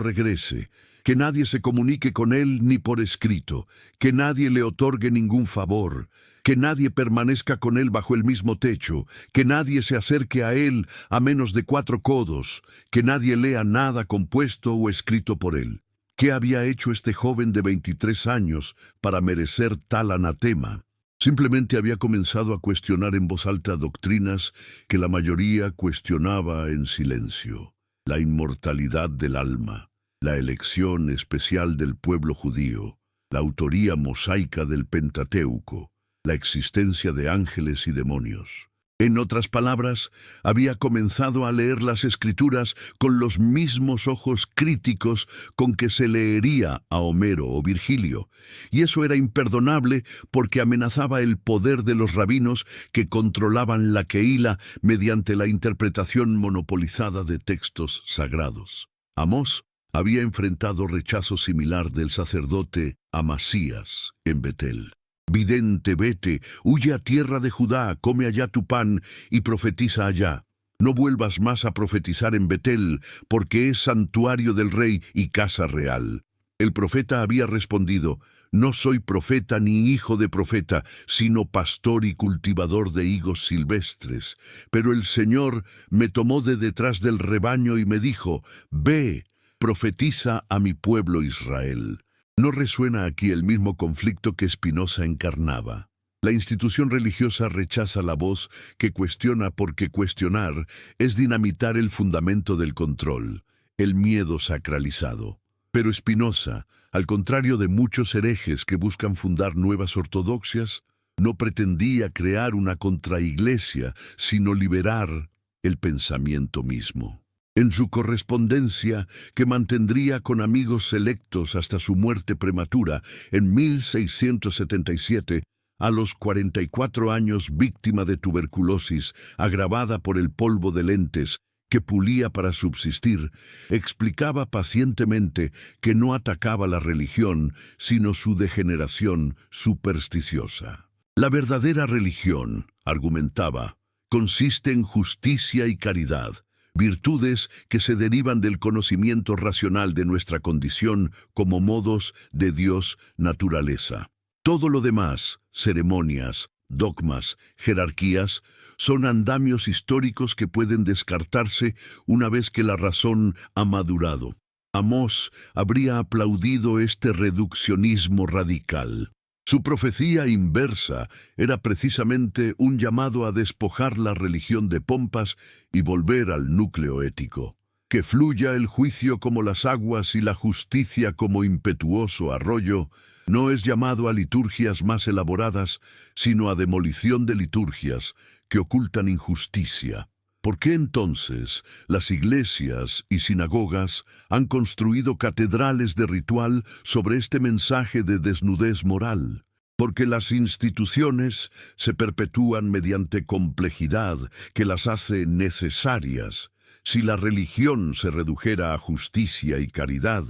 regrese. Que nadie se comunique con él ni por escrito, que nadie le otorgue ningún favor, que nadie permanezca con él bajo el mismo techo, que nadie se acerque a él a menos de 4 codos, que nadie lea nada compuesto o escrito por él. ¿Qué había hecho este joven de 23 años para merecer tal anatema? Simplemente había comenzado a cuestionar en voz alta doctrinas que la mayoría cuestionaba en silencio: la inmortalidad del alma, la elección especial del pueblo judío, la autoría mosaica del Pentateuco, la existencia de ángeles y demonios. En otras palabras, había comenzado a leer las Escrituras con los mismos ojos críticos con que se leería a Homero o Virgilio, y eso era imperdonable porque amenazaba el poder de los rabinos que controlaban la Kehila mediante la interpretación monopolizada de textos sagrados. Amós había enfrentado rechazo similar del sacerdote Amasías en Betel. Vidente, vete, huye a tierra de Judá, come allá tu pan y profetiza allá. No vuelvas más a profetizar en Betel, porque es santuario del rey y casa real. El profeta había respondido: no soy profeta ni hijo de profeta, sino pastor y cultivador de higos silvestres. Pero el Señor me tomó de detrás del rebaño y me dijo: ve, profetiza a mi pueblo Israel. ¿No resuena aquí el mismo conflicto que Spinoza encarnaba? La institución religiosa rechaza la voz que cuestiona porque cuestionar es dinamitar el fundamento del control, el miedo sacralizado. Pero Spinoza, al contrario de muchos herejes que buscan fundar nuevas ortodoxias, no pretendía crear una contraiglesia, sino liberar el pensamiento mismo. En su correspondencia, que mantendría con amigos selectos hasta su muerte prematura en 1677, a los 44 años víctima de tuberculosis agravada por el polvo de lentes que pulía para subsistir, explicaba pacientemente que no atacaba la religión, sino su degeneración supersticiosa. La verdadera religión, argumentaba, consiste en justicia y caridad, virtudes que se derivan del conocimiento racional de nuestra condición como modos de Dios naturaleza. Todo lo demás, ceremonias, dogmas, jerarquías, son andamios históricos que pueden descartarse una vez que la razón ha madurado. Amós habría aplaudido este reduccionismo radical. Su profecía inversa era precisamente un llamado a despojar la religión de pompas y volver al núcleo ético. Que fluya el juicio como las aguas y la justicia como impetuoso arroyo, no es llamado a liturgias más elaboradas, sino a demolición de liturgias que ocultan injusticia. ¿Por qué entonces las iglesias y sinagogas han construido catedrales de ritual sobre este mensaje de desnudez moral? Porque las instituciones se perpetúan mediante complejidad que las hace necesarias. Si la religión se redujera a justicia y caridad,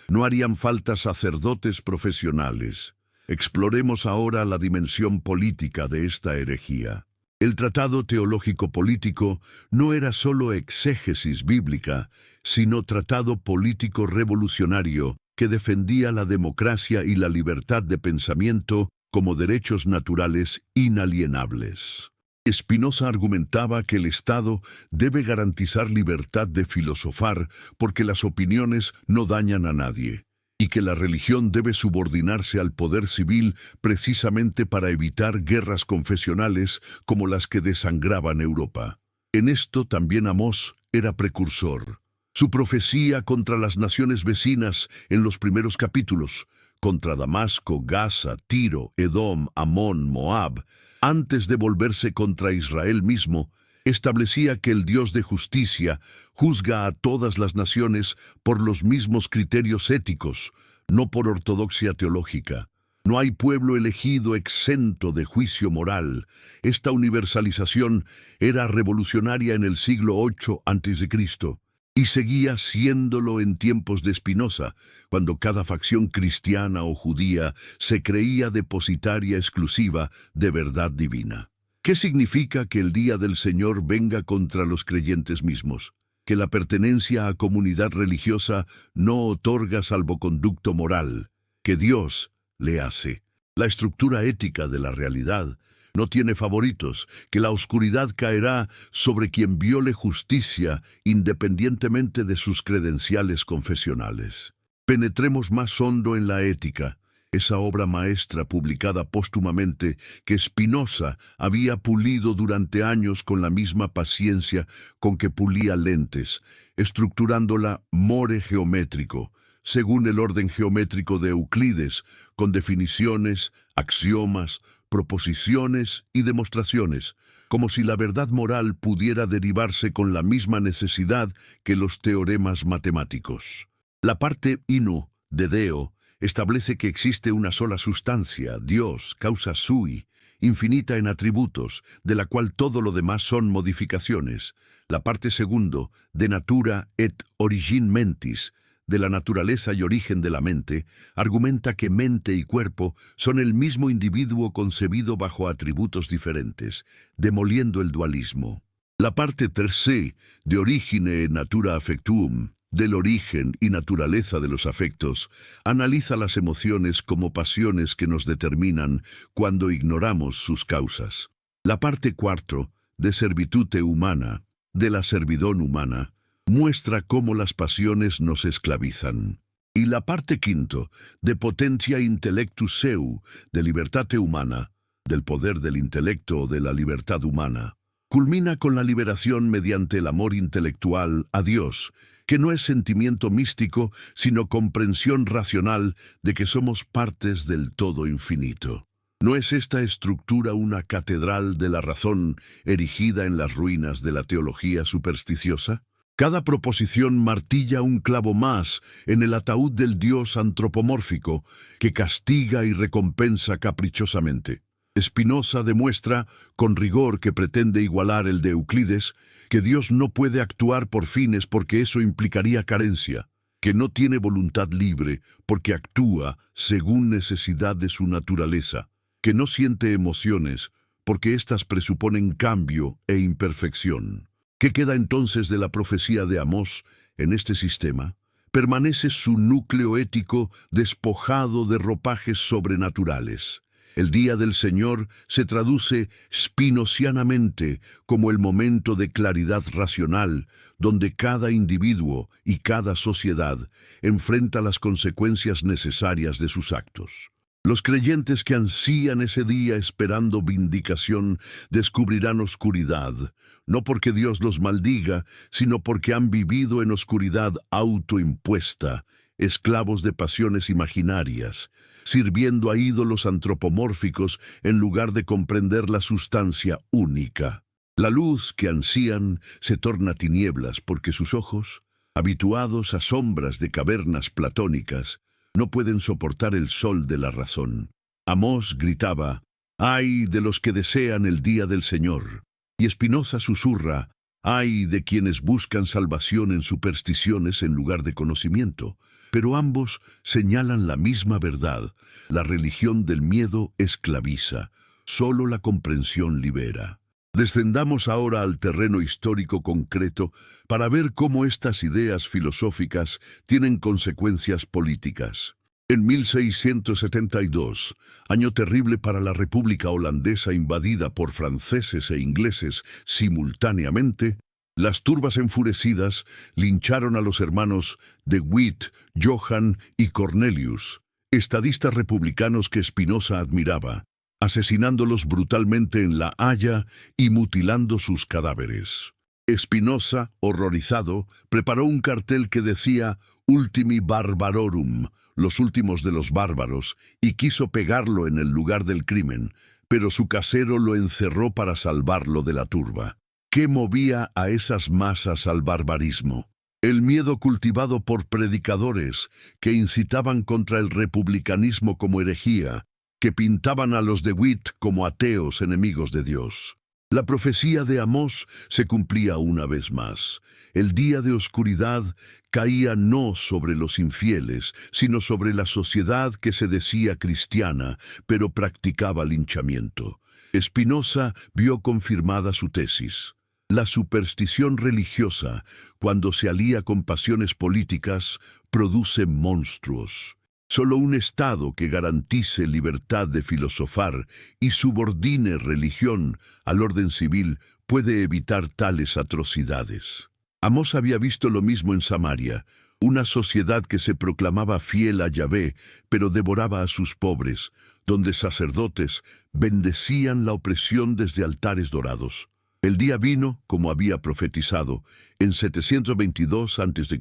no harían falta sacerdotes profesionales. Exploremos ahora la dimensión política de esta herejía. El tratado teológico político no era solo exégesis bíblica, sino tratado político revolucionario que defendía la democracia y la libertad de pensamiento como derechos naturales inalienables. Spinoza argumentaba que el Estado debe garantizar libertad de filosofar porque las opiniones no dañan a nadie, y que la religión debe subordinarse al poder civil precisamente para evitar guerras confesionales como las que desangraban Europa. En esto también Amós era precursor. Su profecía contra las naciones vecinas en los primeros capítulos, contra Damasco, Gaza, Tiro, Edom, Amón, Moab, antes de volverse contra Israel mismo, establecía que el Dios de justicia juzga a todas las naciones por los mismos criterios éticos, no por ortodoxia teológica. No hay pueblo elegido exento de juicio moral. Esta universalización era revolucionaria en el siglo VIII a.C., y seguía siéndolo en tiempos de Spinoza, cuando cada facción cristiana o judía se creía depositaria exclusiva de verdad divina. ¿Qué significa que el día del Señor venga contra los creyentes mismos? Que la pertenencia a comunidad religiosa no otorga salvoconducto moral, que Dios le hace. La estructura ética de la realidad no tiene favoritos, que la oscuridad caerá sobre quien viole justicia independientemente de sus credenciales confesionales. Penetremos más hondo en la ética, esa obra maestra publicada póstumamente que Spinoza había pulido durante años con la misma paciencia con que pulía lentes, estructurándola more geométrico, según el orden geométrico de Euclides, con definiciones, axiomas, proposiciones y demostraciones, como si la verdad moral pudiera derivarse con la misma necesidad que los teoremas matemáticos. La parte inu de Deo establece que existe una sola sustancia, Dios, causa sui, infinita en atributos, de la cual todo lo demás son modificaciones. La parte segundo, de natura et origin mentis, de la naturaleza y origen de la mente, argumenta que mente y cuerpo son el mismo individuo concebido bajo atributos diferentes, demoliendo el dualismo. La parte tercé, de origine natura affectuum, del origen y naturaleza de los afectos, analiza las emociones como pasiones que nos determinan cuando ignoramos sus causas. La parte cuarto, de servitute humana, de la servidón humana, muestra cómo las pasiones nos esclavizan. Y la parte quinto, de potentia intellectus seu, de libertate humana, del poder del intelecto o de la libertad humana, culmina con la liberación mediante el amor intelectual a Dios, que no es sentimiento místico, sino comprensión racional de que somos partes del todo infinito. ¿No es esta estructura una catedral de la razón erigida en las ruinas de la teología supersticiosa? Cada proposición martilla un clavo más en el ataúd del Dios antropomórfico que castiga y recompensa caprichosamente. Spinoza demuestra, con rigor que pretende igualar el de Euclides, que Dios no puede actuar por fines porque eso implicaría carencia, que no tiene voluntad libre porque actúa según necesidad de su naturaleza, que no siente emociones porque éstas presuponen cambio e imperfección. ¿Qué queda entonces de la profecía de Amós en este sistema? Permanece su núcleo ético despojado de ropajes sobrenaturales. El día del Señor se traduce spinocianamente como el momento de claridad racional, donde cada individuo y cada sociedad enfrenta las consecuencias necesarias de sus actos. Los creyentes que ansían ese día esperando vindicación descubrirán oscuridad, no porque Dios los maldiga, sino porque han vivido en oscuridad autoimpuesta, esclavos de pasiones imaginarias, sirviendo a ídolos antropomórficos en lugar de comprender la sustancia única. La luz que ansían se torna tinieblas porque sus ojos, habituados a sombras de cavernas platónicas, no pueden soportar el sol de la razón. Amós gritaba, «¡Ay de los que desean el día del Señor!» Y Spinoza susurra, «¡Ay de quienes buscan salvación en supersticiones en lugar de conocimiento!» Pero ambos señalan la misma verdad. La religión del miedo esclaviza, solo la comprensión libera. Descendamos ahora al terreno histórico concreto para ver cómo estas ideas filosóficas tienen consecuencias políticas. En 1672, año terrible para la República Holandesa invadida por franceses e ingleses simultáneamente, las turbas enfurecidas lincharon a los hermanos de Witt, Johann y Cornelius, estadistas republicanos que Spinoza admiraba, asesinándolos brutalmente en La Haya y mutilando sus cadáveres. Spinoza, horrorizado, preparó un cartel que decía «Ultimi Barbarorum», los últimos de los bárbaros, y quiso pegarlo en el lugar del crimen, pero su casero lo encerró para salvarlo de la turba. ¿Qué movía a esas masas al barbarismo? El miedo cultivado por predicadores que incitaban contra el republicanismo como herejía, que pintaban a los de Witt como ateos enemigos de Dios. La profecía de Amós se cumplía una vez más. El día de oscuridad caía no sobre los infieles, sino sobre la sociedad que se decía cristiana, pero practicaba linchamiento. Spinoza vio confirmada su tesis. La superstición religiosa, cuando se alía con pasiones políticas, produce monstruos. Solo un Estado que garantice libertad de filosofar y subordine religión al orden civil puede evitar tales atrocidades. Amós había visto lo mismo en Samaria, una sociedad que se proclamaba fiel a Yahvé, pero devoraba a sus pobres, donde sacerdotes bendecían la opresión desde altares dorados. El día vino, como había profetizado, en 722 a.C.,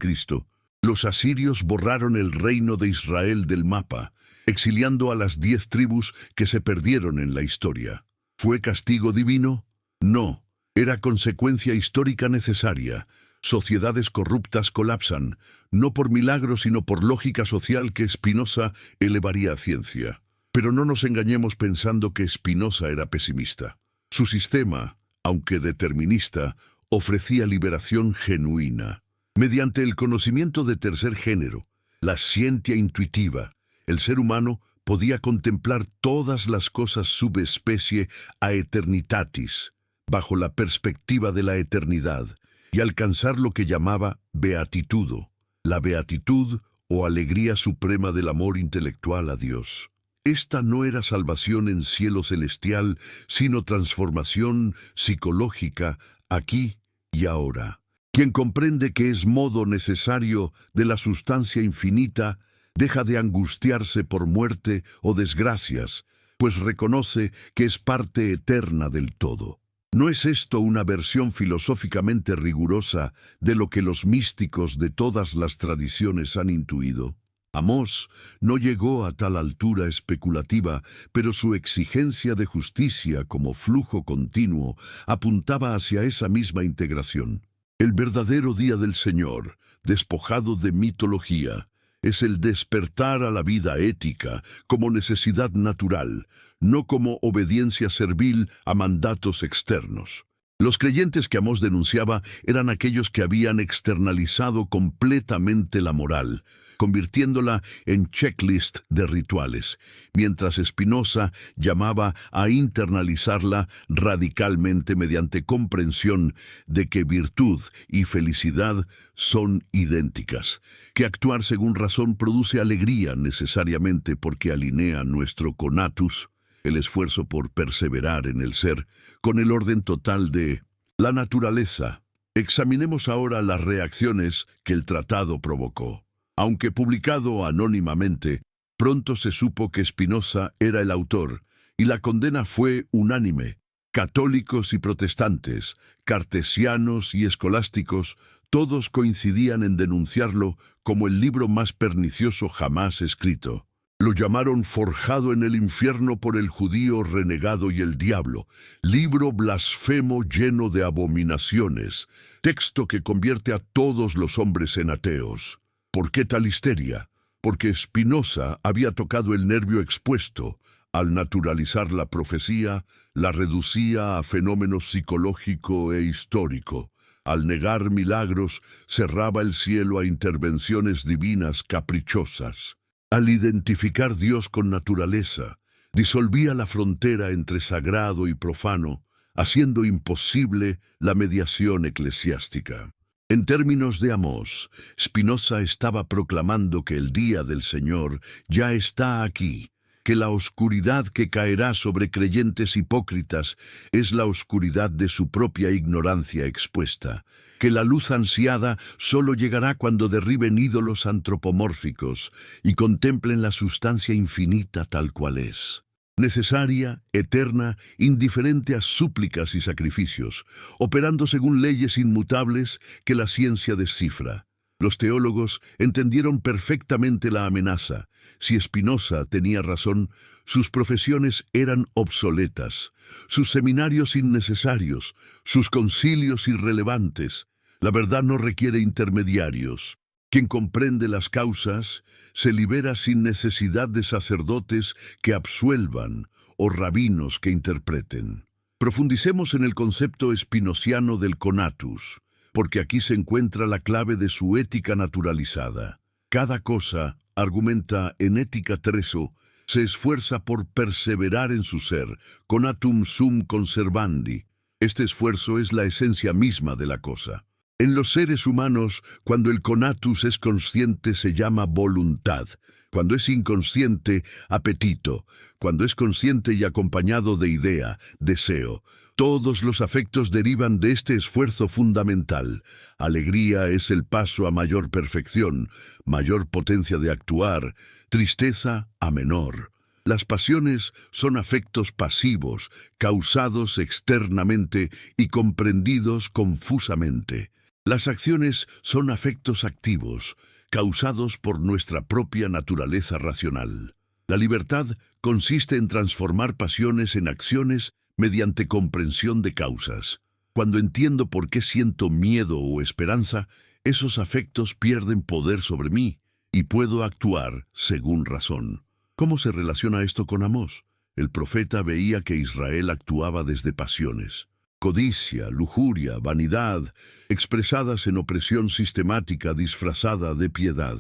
los asirios borraron el reino de Israel del mapa, exiliando a las 10 tribus que se perdieron en la historia. ¿Fue castigo divino? No, era consecuencia histórica necesaria. Sociedades corruptas colapsan, no por milagro sino por lógica social que Spinoza elevaría a ciencia. Pero no nos engañemos pensando que Spinoza era pesimista. Su sistema, aunque determinista, ofrecía liberación genuina. Mediante el conocimiento de tercer género, la scientia intuitiva, el ser humano podía contemplar todas las cosas subespecie a eternitatis, bajo la perspectiva de la eternidad, y alcanzar lo que llamaba beatitudo, la beatitud o alegría suprema del amor intelectual a Dios. Esta no era salvación en cielo celestial, sino transformación psicológica aquí y ahora. Quien comprende que es modo necesario de la sustancia infinita, deja de angustiarse por muerte o desgracias, pues reconoce que es parte eterna del todo. ¿No es esto una versión filosóficamente rigurosa de lo que los místicos de todas las tradiciones han intuido? Amós no llegó a tal altura especulativa, pero su exigencia de justicia como flujo continuo apuntaba hacia esa misma integración. El verdadero día del Señor, despojado de mitología, es el despertar a la vida ética como necesidad natural, no como obediencia servil a mandatos externos. Los creyentes que Amós denunciaba eran aquellos que habían externalizado completamente la moral, convirtiéndola en checklist de rituales, mientras Spinoza llamaba a internalizarla radicalmente mediante comprensión de que virtud y felicidad son idénticas, que actuar según razón produce alegría necesariamente porque alinea nuestro conatus, el esfuerzo por perseverar en el ser, con el orden total de la naturaleza. Examinemos ahora las reacciones que el tratado provocó. Aunque publicado anónimamente, pronto se supo que Spinoza era el autor, y la condena fue unánime. Católicos y protestantes, cartesianos y escolásticos, todos coincidían en denunciarlo como el libro más pernicioso jamás escrito. Lo llamaron forjado en el infierno por el judío renegado y el diablo, libro blasfemo lleno de abominaciones, texto que convierte a todos los hombres en ateos. ¿Por qué tal histeria? Porque Spinoza había tocado el nervio expuesto. Al naturalizar la profecía, la reducía a fenómeno psicológico e histórico. Al negar milagros, cerraba el cielo a intervenciones divinas caprichosas. Al identificar Dios con naturaleza, disolvía la frontera entre sagrado y profano, haciendo imposible la mediación eclesiástica. En términos de Amós, Spinoza estaba proclamando que el día del Señor ya está aquí, que la oscuridad que caerá sobre creyentes hipócritas es la oscuridad de su propia ignorancia expuesta, que la luz ansiada solo llegará cuando derriben ídolos antropomórficos y contemplen la sustancia infinita tal cual es. Necesaria, eterna, indiferente a súplicas y sacrificios, operando según leyes inmutables que la ciencia descifra. Los teólogos entendieron perfectamente la amenaza. Si Spinoza tenía razón, sus profesiones eran obsoletas, sus seminarios innecesarios, sus concilios irrelevantes. La verdad no requiere intermediarios. Quien comprende las causas se libera sin necesidad de sacerdotes que absuelvan o rabinos que interpreten. Profundicemos en el concepto spinociano del conatus, porque aquí se encuentra la clave de su ética naturalizada. Cada cosa, argumenta en Ética Treso, se esfuerza por perseverar en su ser, conatum sum conservandi. Este esfuerzo es la esencia misma de la cosa. En los seres humanos, cuando el conatus es consciente se llama voluntad, cuando es inconsciente, apetito, cuando es consciente y acompañado de idea, deseo. Todos los afectos derivan de este esfuerzo fundamental. Alegría es el paso a mayor perfección, mayor potencia de actuar, tristeza a menor. Las pasiones son afectos pasivos, causados externamente y comprendidos confusamente. Las acciones son afectos activos, causados por nuestra propia naturaleza racional. La libertad consiste en transformar pasiones en acciones mediante comprensión de causas. Cuando entiendo por qué siento miedo o esperanza, esos afectos pierden poder sobre mí y puedo actuar según razón. ¿Cómo se relaciona esto con Amós? El profeta veía que Israel actuaba desde pasiones. Codicia, lujuria, vanidad, expresadas en opresión sistemática disfrazada de piedad.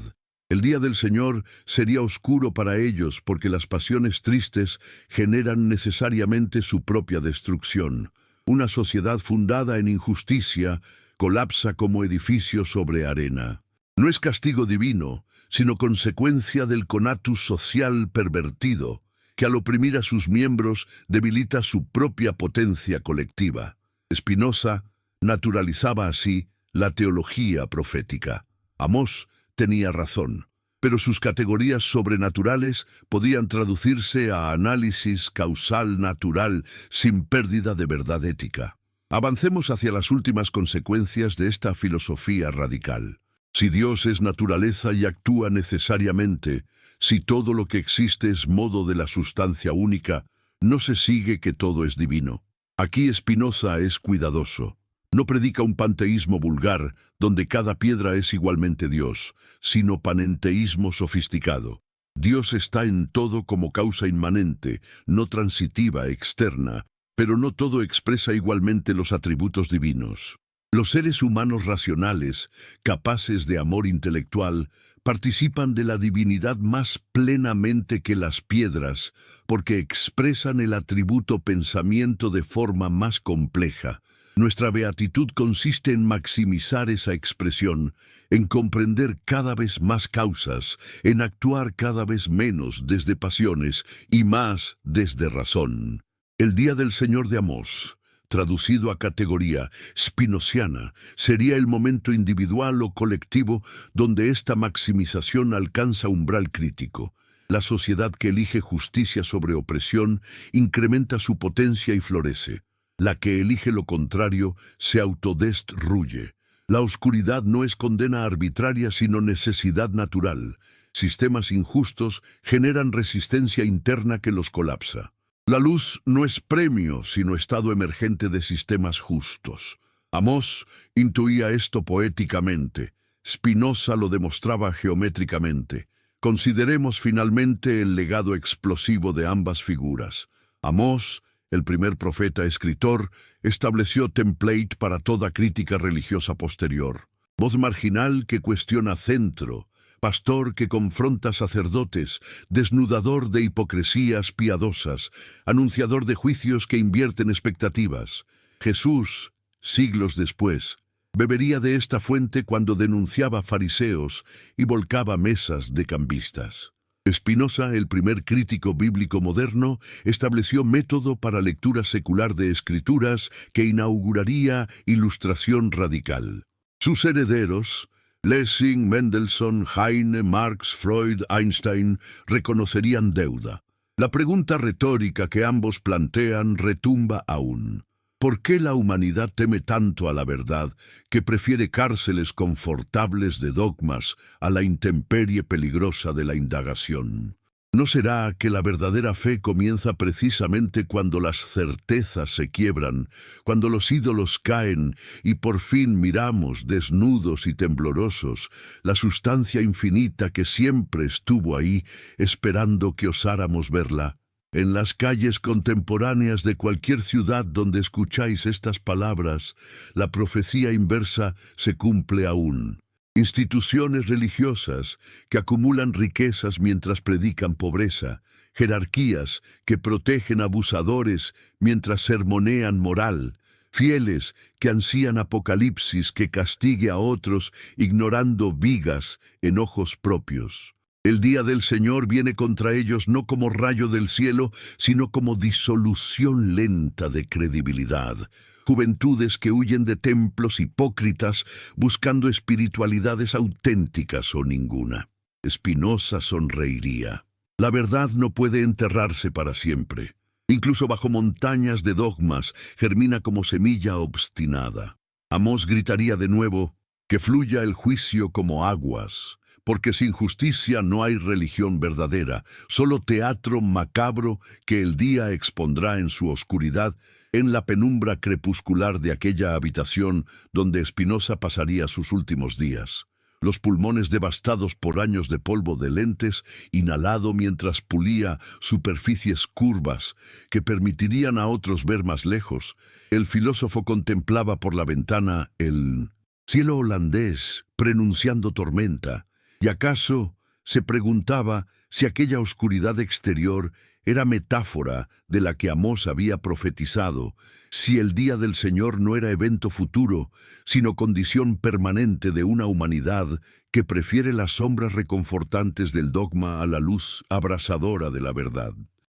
El día del Señor sería oscuro para ellos porque las pasiones tristes generan necesariamente su propia destrucción. Una sociedad fundada en injusticia colapsa como edificio sobre arena. No es castigo divino, sino consecuencia del conatus social pervertido, que al oprimir a sus miembros debilita su propia potencia colectiva. Spinoza naturalizaba así la teología profética. Amós tenía razón, pero sus categorías sobrenaturales podían traducirse a análisis causal natural sin pérdida de verdad ética. Avancemos hacia las últimas consecuencias de esta filosofía radical. Si Dios es naturaleza y actúa necesariamente, si todo lo que existe es modo de la sustancia única, no se sigue que todo es divino. Aquí Spinoza es cuidadoso. No predica un panteísmo vulgar, donde cada piedra es igualmente Dios, sino panenteísmo sofisticado. Dios está en todo como causa inmanente, no transitiva, externa, Pero no todo expresa igualmente los atributos divinos. Los seres humanos racionales, capaces de amor intelectual, participan de la divinidad más plenamente que las piedras, porque expresan el atributo pensamiento de forma más compleja. Nuestra beatitud consiste en maximizar esa expresión, en comprender cada vez más causas, en actuar cada vez menos desde pasiones y más desde razón. El día del Señor de Amós, traducido a categoría spinociana, sería el momento individual o colectivo donde esta maximización alcanza umbral crítico. La sociedad que elige justicia sobre opresión incrementa su potencia y florece. La que elige lo contrario se autodestruye. La oscuridad no es condena arbitraria sino necesidad natural. Sistemas injustos generan resistencia interna que los colapsa. La luz no es premio sino estado emergente de sistemas justos. Amós intuía esto poéticamente. Spinoza lo demostraba geométricamente. Consideremos finalmente el legado explosivo de ambas figuras. Amós, el primer profeta escritor, estableció template para toda crítica religiosa posterior. Voz marginal que cuestiona centro, pastor que confronta sacerdotes, desnudador de hipocresías piadosas, anunciador de juicios que invierten expectativas. Jesús, siglos después, bebería de esta fuente cuando denunciaba fariseos y volcaba mesas de cambistas. Spinoza, el primer crítico bíblico moderno, estableció método para lectura secular de escrituras que inauguraría ilustración radical. Sus herederos, Lessing, Mendelssohn, Heine, Marx, Freud, Einstein, reconocerían deuda. La pregunta retórica que ambos plantean retumba aún. ¿Por qué la humanidad teme tanto a la verdad que prefiere cárceles confortables de dogmas a la intemperie peligrosa de la indagación? ¿No será que la verdadera fe comienza precisamente cuando las certezas se quiebran, cuando los ídolos caen y por fin miramos, desnudos y temblorosos, la sustancia infinita que siempre estuvo ahí, esperando que osáramos verla? En las calles contemporáneas de cualquier ciudad donde escucháis estas palabras, la profecía inversa se cumple aún. Instituciones religiosas que acumulan riquezas mientras predican pobreza, jerarquías que protegen abusadores mientras sermonean moral, fieles que ansían apocalipsis que castigue a otros ignorando vigas en ojos propios. El día del Señor viene contra ellos no como rayo del cielo, sino como disolución lenta de credibilidad. Juventudes que huyen de templos hipócritas buscando espiritualidades auténticas o ninguna. Spinoza sonreiría. La verdad no puede enterrarse para siempre. Incluso bajo montañas de dogmas germina como semilla obstinada. Amós gritaría de nuevo, que fluya el juicio como aguas. Porque sin justicia no hay religión verdadera, solo teatro macabro que el día expondrá en su oscuridad en la penumbra crepuscular de aquella habitación donde Spinoza pasaría sus últimos días. Los pulmones devastados por años de polvo de lentes, inhalado mientras pulía superficies curvas que permitirían a otros ver más lejos, el filósofo contemplaba por la ventana el cielo holandés prenunciando tormenta. ¿Y acaso se preguntaba si aquella oscuridad exterior era metáfora de la que Amós había profetizado, si el día del Señor no era evento futuro, sino condición permanente de una humanidad que prefiere las sombras reconfortantes del dogma a la luz abrasadora de la verdad?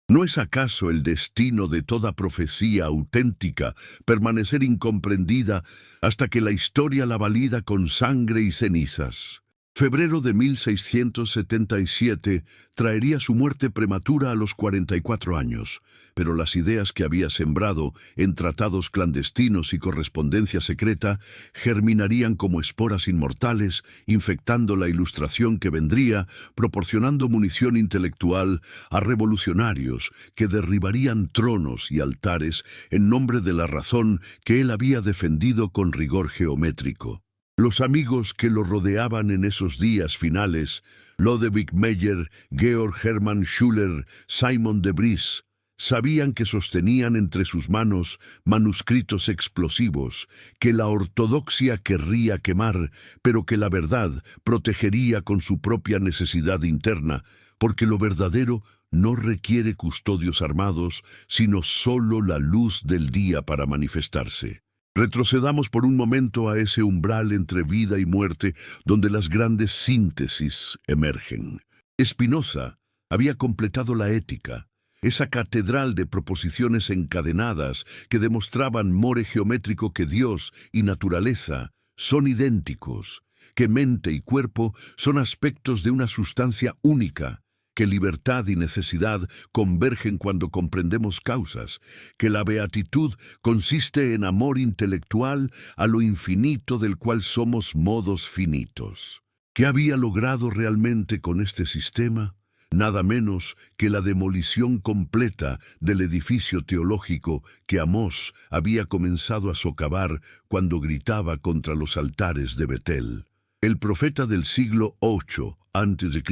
¿No es acaso el destino de toda profecía auténtica permanecer incomprendida hasta que la historia la valida con sangre y cenizas? Febrero de 1677 traería su muerte prematura a los 44 años, pero las ideas que había sembrado en tratados clandestinos y correspondencia secreta germinarían como esporas inmortales, infectando la ilustración que vendría, proporcionando munición intelectual a revolucionarios que derribarían tronos y altares en nombre de la razón que él había defendido con rigor geométrico. Los amigos que lo rodeaban en esos días finales, Lodewijk Meyer, Georg Hermann Schuller, Simon de Vries, Sabían que sostenían entre sus manos manuscritos explosivos, que la ortodoxia querría quemar, pero que la verdad protegería con su propia necesidad interna, porque lo verdadero no requiere custodios armados, sino solo la luz del día para manifestarse. Retrocedamos por un momento a ese umbral entre vida y muerte, donde las grandes síntesis emergen. Spinoza había completado la ética, esa catedral de proposiciones encadenadas que demostraban more geométrico que Dios y naturaleza son idénticos, que mente y cuerpo son aspectos de una sustancia única, que libertad y necesidad convergen cuando comprendemos causas, que la beatitud consiste en amor intelectual a lo infinito del cual somos modos finitos. ¿Qué había logrado realmente con este sistema? Nada menos que la demolición completa del edificio teológico que Amós había comenzado a socavar cuando gritaba contra los altares de Betel. El profeta del siglo VIII a.C.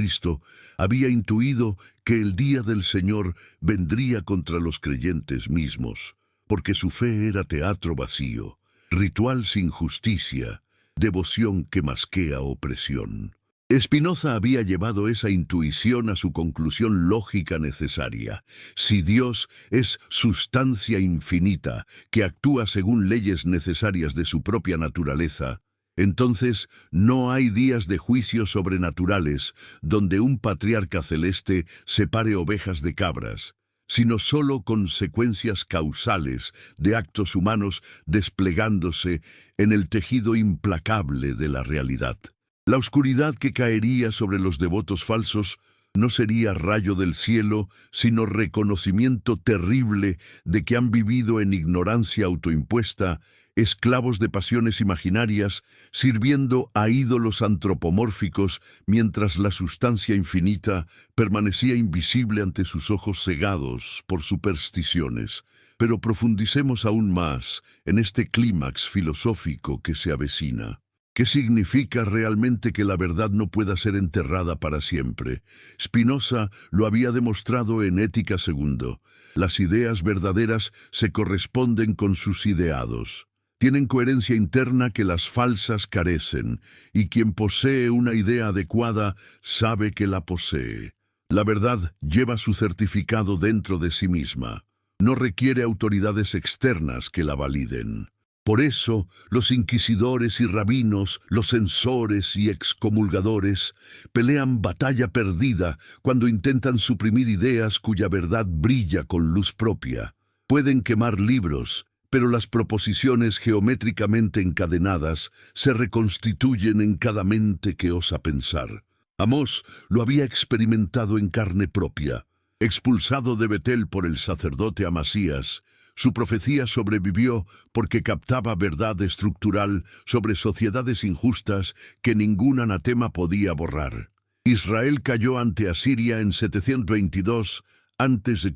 había intuido que el día del Señor vendría contra los creyentes mismos, porque su fe era teatro vacío, ritual sin justicia, devoción que masquea opresión. Spinoza había llevado esa intuición a su conclusión lógica necesaria. Si Dios es sustancia infinita que actúa según leyes necesarias de su propia naturaleza, entonces no hay días de juicios sobrenaturales donde un patriarca celeste separe ovejas de cabras, sino solo consecuencias causales de actos humanos desplegándose en el tejido implacable de la realidad. La oscuridad que caería sobre los devotos falsos no sería rayo del cielo, sino reconocimiento terrible de que han vivido en ignorancia autoimpuesta, esclavos de pasiones imaginarias, sirviendo a ídolos antropomórficos, mientras la sustancia infinita permanecía invisible ante sus ojos cegados por supersticiones. Pero profundicemos aún más en este clímax filosófico que se avecina. ¿Qué significa realmente que la verdad no pueda ser enterrada para siempre? Spinoza lo había demostrado en Ética II. Las ideas verdaderas se corresponden con sus ideados. Tienen coherencia interna que las falsas carecen, y quien posee una idea adecuada sabe que la posee. La verdad lleva su certificado dentro de sí misma. No requiere autoridades externas que la validen. Por eso, los inquisidores y rabinos, los censores y excomulgadores, pelean batalla perdida cuando intentan suprimir ideas cuya verdad brilla con luz propia. Pueden quemar libros, pero las proposiciones geométricamente encadenadas se reconstituyen en cada mente que osa pensar. Amós lo había experimentado en carne propia. Expulsado de Betel por el sacerdote Amasías, su profecía sobrevivió porque captaba verdad estructural sobre sociedades injustas que ningún anatema podía borrar. Israel cayó ante Asiria en 722 a.C.,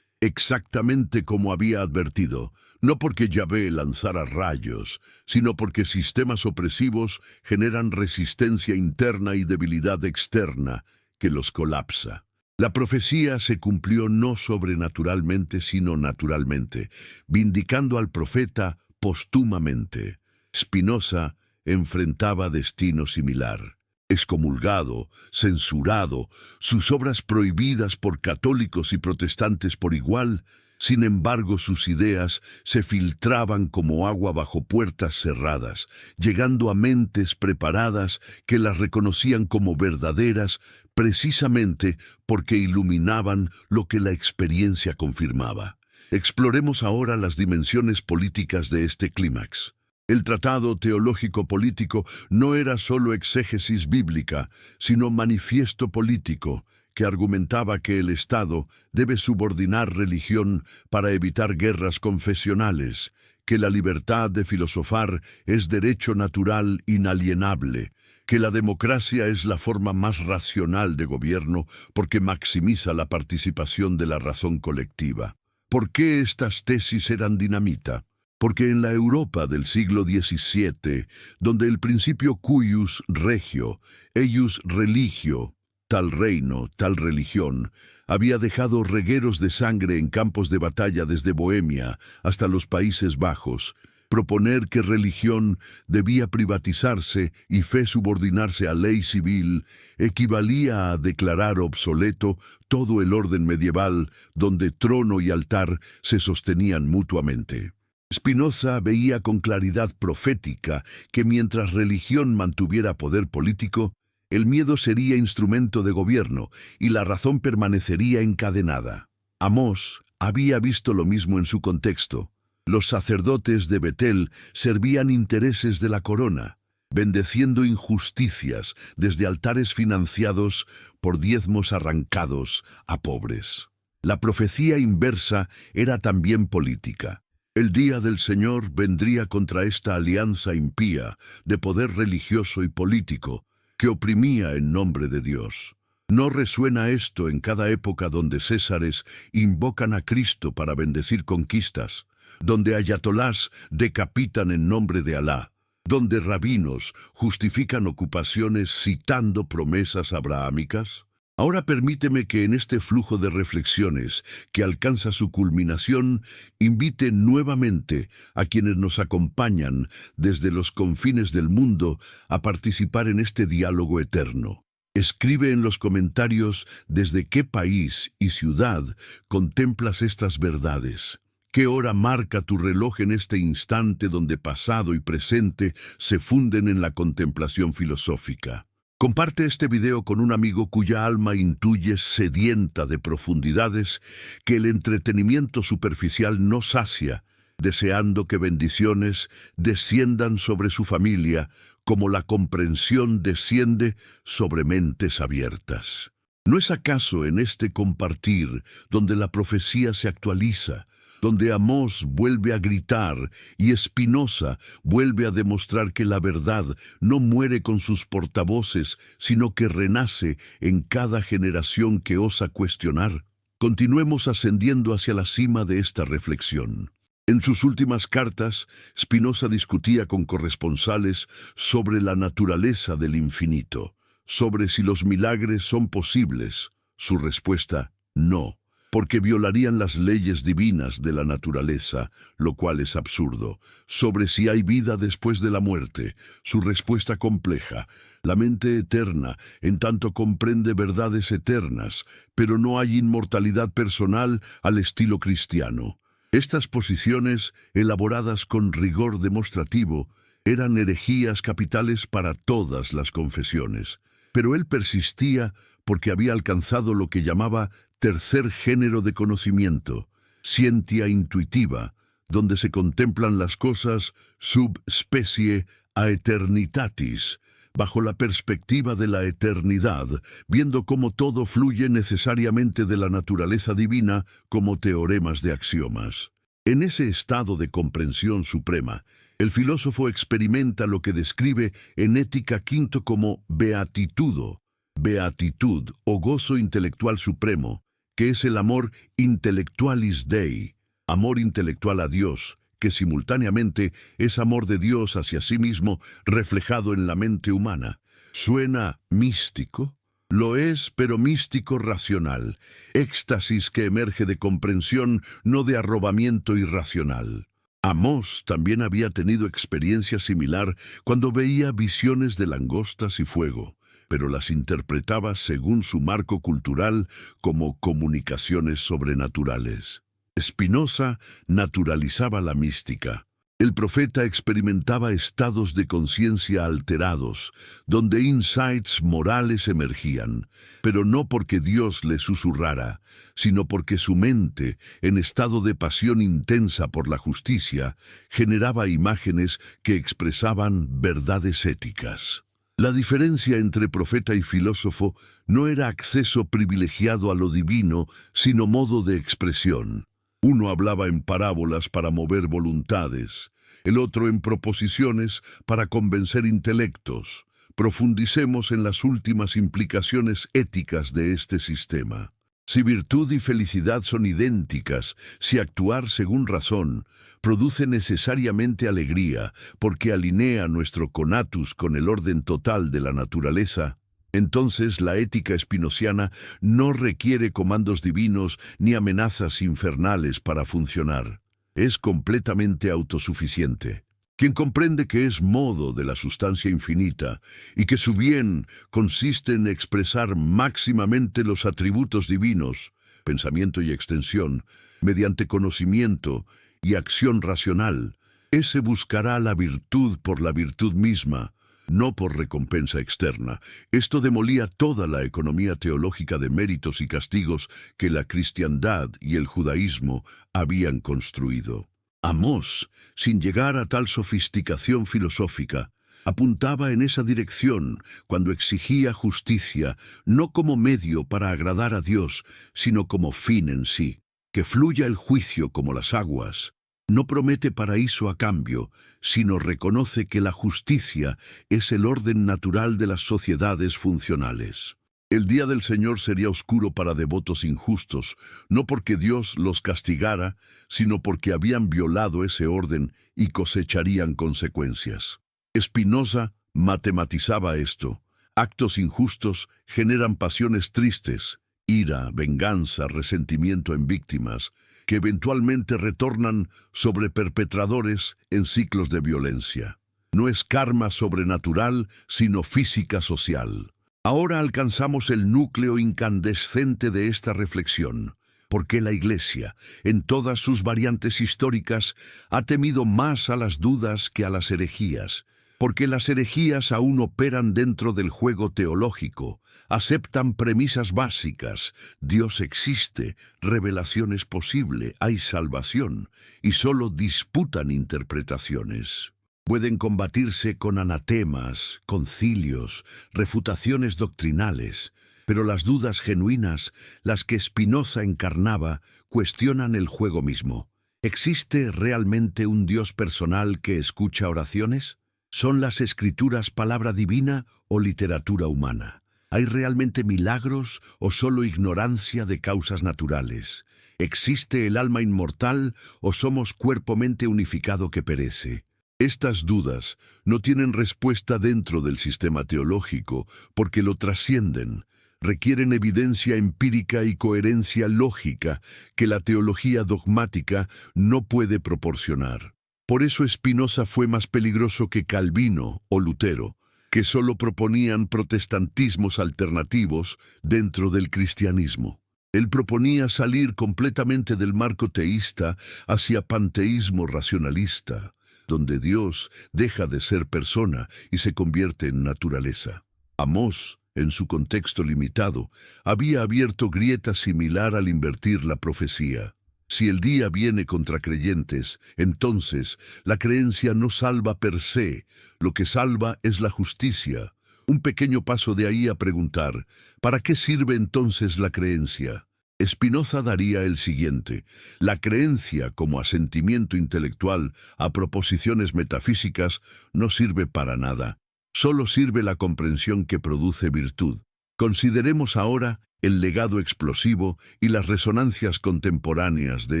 exactamente como había advertido, no porque Yahvé lanzara rayos, sino porque sistemas opresivos generan resistencia interna y debilidad externa que los colapsa. La profecía se cumplió no sobrenaturalmente, sino naturalmente, vindicando al profeta póstumamente. Spinoza enfrentaba destino similar. Excomulgado, censurado, sus obras prohibidas por católicos y protestantes por igual, sin embargo sus ideas se filtraban como agua bajo puertas cerradas, llegando a mentes preparadas que las reconocían como verdaderas precisamente porque iluminaban lo que la experiencia confirmaba. Exploremos ahora las dimensiones políticas de este clímax. El tratado teológico-político no era solo exégesis bíblica, sino manifiesto político, que argumentaba que el Estado debe subordinar religión para evitar guerras confesionales, que la libertad de filosofar es derecho natural inalienable, que la democracia es la forma más racional de gobierno porque maximiza la participación de la razón colectiva. ¿Por qué estas tesis eran dinamita? Porque en la Europa del siglo XVII, donde el principio cuius regio, eius religio, Tal reino, tal religión, había dejado regueros de sangre en campos de batalla desde Bohemia hasta los Países Bajos. Proponer que religión debía privatizarse y fe subordinarse a ley civil equivalía a declarar obsoleto todo el orden medieval donde trono y altar se sostenían mutuamente. Spinoza veía con claridad profética que mientras religión mantuviera poder político, el miedo sería instrumento de gobierno y la razón permanecería encadenada. Amós había visto lo mismo en su contexto. Los sacerdotes de Betel servían intereses de la corona, bendeciendo injusticias desde altares financiados por diezmos arrancados a pobres. La profecía inversa era también política. El día del Señor vendría contra esta alianza impía de poder religioso y político que oprimía en nombre de Dios. ¿No resuena esto en cada época donde césares invocan a Cristo para bendecir conquistas, donde ayatolás decapitan en nombre de Alá, donde rabinos justifican ocupaciones citando promesas abrahámicas? Ahora permíteme que en este flujo de reflexiones que alcanza su culminación, invite nuevamente a quienes nos acompañan desde los confines del mundo a participar en este diálogo eterno. Escribe en los comentarios desde qué país y ciudad contemplas estas verdades. ¿Qué hora marca tu reloj en este instante donde pasado y presente se funden en la contemplación filosófica? Comparte este video con un amigo cuya alma intuye sedienta de profundidades que el entretenimiento superficial no sacia, deseando que bendiciones desciendan sobre su familia como la comprensión desciende sobre mentes abiertas. ¿No es acaso en este compartir donde la profecía se actualiza, donde Amós vuelve a gritar y Spinoza vuelve a demostrar que la verdad no muere con sus portavoces, sino que renace en cada generación que osa cuestionar? Continuemos ascendiendo hacia la cima de esta reflexión. En sus últimas cartas, Spinoza discutía con corresponsales sobre la naturaleza del infinito, sobre si los milagros son posibles. Su respuesta, no, porque violarían las leyes divinas de la naturaleza, lo cual es absurdo. Sobre si hay vida después de la muerte, su respuesta compleja, la mente eterna, en tanto comprende verdades eternas, pero no hay inmortalidad personal al estilo cristiano. Estas posiciones, elaboradas con rigor demostrativo, eran herejías capitales para todas las confesiones. Pero él persistía porque había alcanzado lo que llamaba tercer género de conocimiento, scientia intuitiva, donde se contemplan las cosas sub specie aeternitatis, bajo la perspectiva de la eternidad, viendo cómo todo fluye necesariamente de la naturaleza divina como teoremas de axiomas. En ese estado de comprensión suprema, el filósofo experimenta lo que describe en Ética V como beatitudo, beatitud o gozo intelectual supremo, que es el amor intellectualis Dei, amor intelectual a Dios, que simultáneamente es amor de Dios hacia sí mismo reflejado en la mente humana. ¿Suena místico? Lo es, pero místico racional, éxtasis que emerge de comprensión, no de arrobamiento irracional. Amós también había tenido experiencia similar cuando veía visiones de langostas y fuego, pero las interpretaba según su marco cultural como comunicaciones sobrenaturales. Spinoza naturalizaba la mística. El profeta experimentaba estados de conciencia alterados, donde insights morales emergían, pero no porque Dios le susurrara, sino porque su mente, en estado de pasión intensa por la justicia, generaba imágenes que expresaban verdades éticas. La diferencia entre profeta y filósofo no era acceso privilegiado a lo divino, sino modo de expresión. Uno hablaba en parábolas para mover voluntades, el otro en proposiciones para convencer intelectos. Profundicemos en las últimas implicaciones éticas de este sistema. Si virtud y felicidad son idénticas, si actuar según razón produce necesariamente alegría, porque alinea nuestro conatus con el orden total de la naturaleza, Entonces la ética espinociana no requiere comandos divinos ni amenazas infernales para funcionar. Es completamente autosuficiente. Quien comprende que es modo de la sustancia infinita y que su bien consiste en expresar máximamente los atributos divinos, pensamiento y extensión, mediante conocimiento y acción racional, ese buscará la virtud por la virtud misma, no por recompensa externa. Esto demolía toda la economía teológica de méritos y castigos que la cristiandad y el judaísmo habían construido. Amós, sin llegar a tal sofisticación filosófica, apuntaba en esa dirección cuando exigía justicia, no como medio para agradar a Dios, sino como fin en sí. Que fluya el juicio como las aguas. No promete paraíso a cambio, sino reconoce que la justicia es el orden natural de las sociedades funcionales. El día del Señor sería oscuro para devotos injustos, no porque Dios los castigara, sino porque habían violado ese orden y cosecharían consecuencias. Spinoza matematizaba esto. Actos injustos generan pasiones tristes, ira, venganza, resentimiento en víctimas, que eventualmente retornan sobre perpetradores en ciclos de violencia. No es karma sobrenatural, sino física social. Ahora alcanzamos el núcleo incandescente de esta reflexión. ¿Por qué la Iglesia, en todas sus variantes históricas, ha temido más a las dudas que a las herejías? Porque las herejías aún operan dentro del juego teológico, aceptan premisas básicas, Dios existe, revelación es posible, hay salvación, y solo disputan interpretaciones. Pueden combatirse con anatemas, concilios, refutaciones doctrinales, pero las dudas genuinas, las que Spinoza encarnaba, cuestionan el juego mismo. ¿Existe realmente un Dios personal que escucha oraciones? ¿Son las escrituras palabra divina o literatura humana? ¿Hay realmente milagros o solo ignorancia de causas naturales? ¿Existe el alma inmortal o somos cuerpo-mente unificado que perece? Estas dudas no tienen respuesta dentro del sistema teológico porque lo trascienden. Requieren evidencia empírica y coherencia lógica que la teología dogmática no puede proporcionar. Por eso Spinoza fue más peligroso que Calvino o Lutero, que solo proponían protestantismos alternativos dentro del cristianismo. Él proponía salir completamente del marco teísta hacia panteísmo racionalista, donde Dios deja de ser persona y se convierte en naturaleza. Amós, en su contexto limitado, había abierto grieta similar al invertir la profecía. Si el día viene contra creyentes, entonces la creencia no salva per se, lo que salva es la justicia. Un pequeño paso de ahí a preguntar, ¿para qué sirve entonces la creencia? Spinoza daría el siguiente: la creencia como asentimiento intelectual a proposiciones metafísicas no sirve para nada, solo sirve la comprensión que produce virtud. Consideremos ahora el legado explosivo y las resonancias contemporáneas de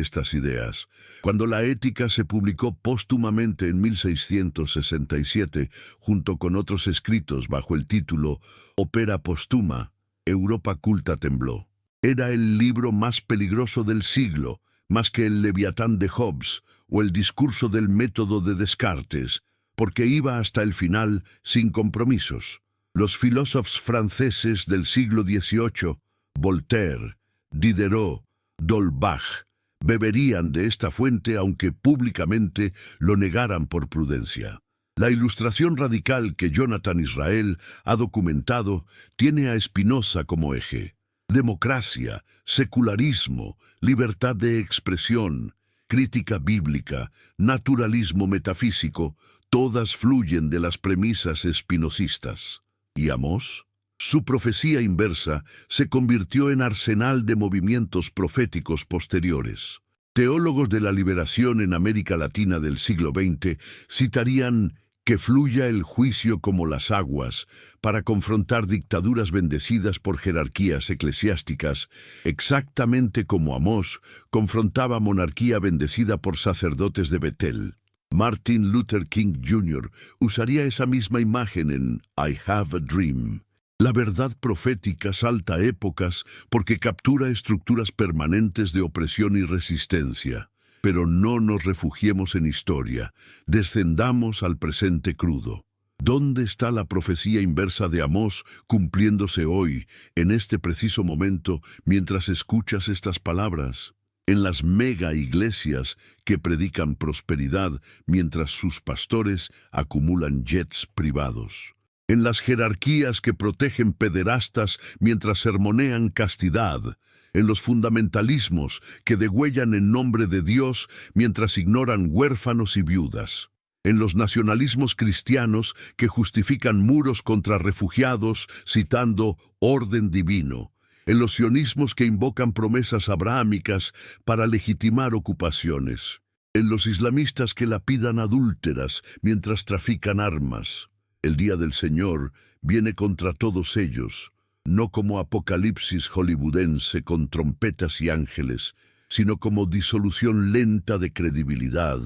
estas ideas. Cuando la Ética se publicó póstumamente en 1667, junto con otros escritos bajo el título Opera Postuma, Europa culta tembló. Era el libro más peligroso del siglo, más que el Leviatán de Hobbes o el discurso del método de Descartes, porque iba hasta el final sin compromisos. Los filósofos franceses del siglo XVIII, Voltaire, Diderot, d'Holbach, beberían de esta fuente aunque públicamente lo negaran por prudencia. La ilustración radical que Jonathan Israel ha documentado tiene a Spinoza como eje. Democracia, secularismo, libertad de expresión, crítica bíblica, naturalismo metafísico, todas fluyen de las premisas espinocistas. ¿Y Amós? Su profecía inversa se convirtió en arsenal de movimientos proféticos posteriores. Teólogos de la liberación en América Latina del siglo XX citarían que fluya el juicio como las aguas para confrontar dictaduras bendecidas por jerarquías eclesiásticas, exactamente como Amós confrontaba monarquía bendecida por sacerdotes de Betel. Martin Luther King Jr. usaría esa misma imagen en I Have a Dream. La verdad profética salta épocas porque captura estructuras permanentes de opresión y resistencia. Pero no nos refugiemos en historia, descendamos al presente crudo. ¿Dónde está la profecía inversa de Amós cumpliéndose hoy, en este preciso momento, mientras escuchas estas palabras? En las mega iglesias que predican prosperidad mientras sus pastores acumulan jets privados. En las jerarquías que protegen pederastas mientras sermonean castidad. En los fundamentalismos que degüellan en nombre de Dios mientras ignoran huérfanos y viudas. En los nacionalismos cristianos que justifican muros contra refugiados citando orden divino. En los sionismos que invocan promesas abrahámicas para legitimar ocupaciones. En los islamistas que lapidan adúlteras mientras trafican armas. El día del Señor viene contra todos ellos, no como apocalipsis hollywoodense con trompetas y ángeles, sino como disolución lenta de credibilidad,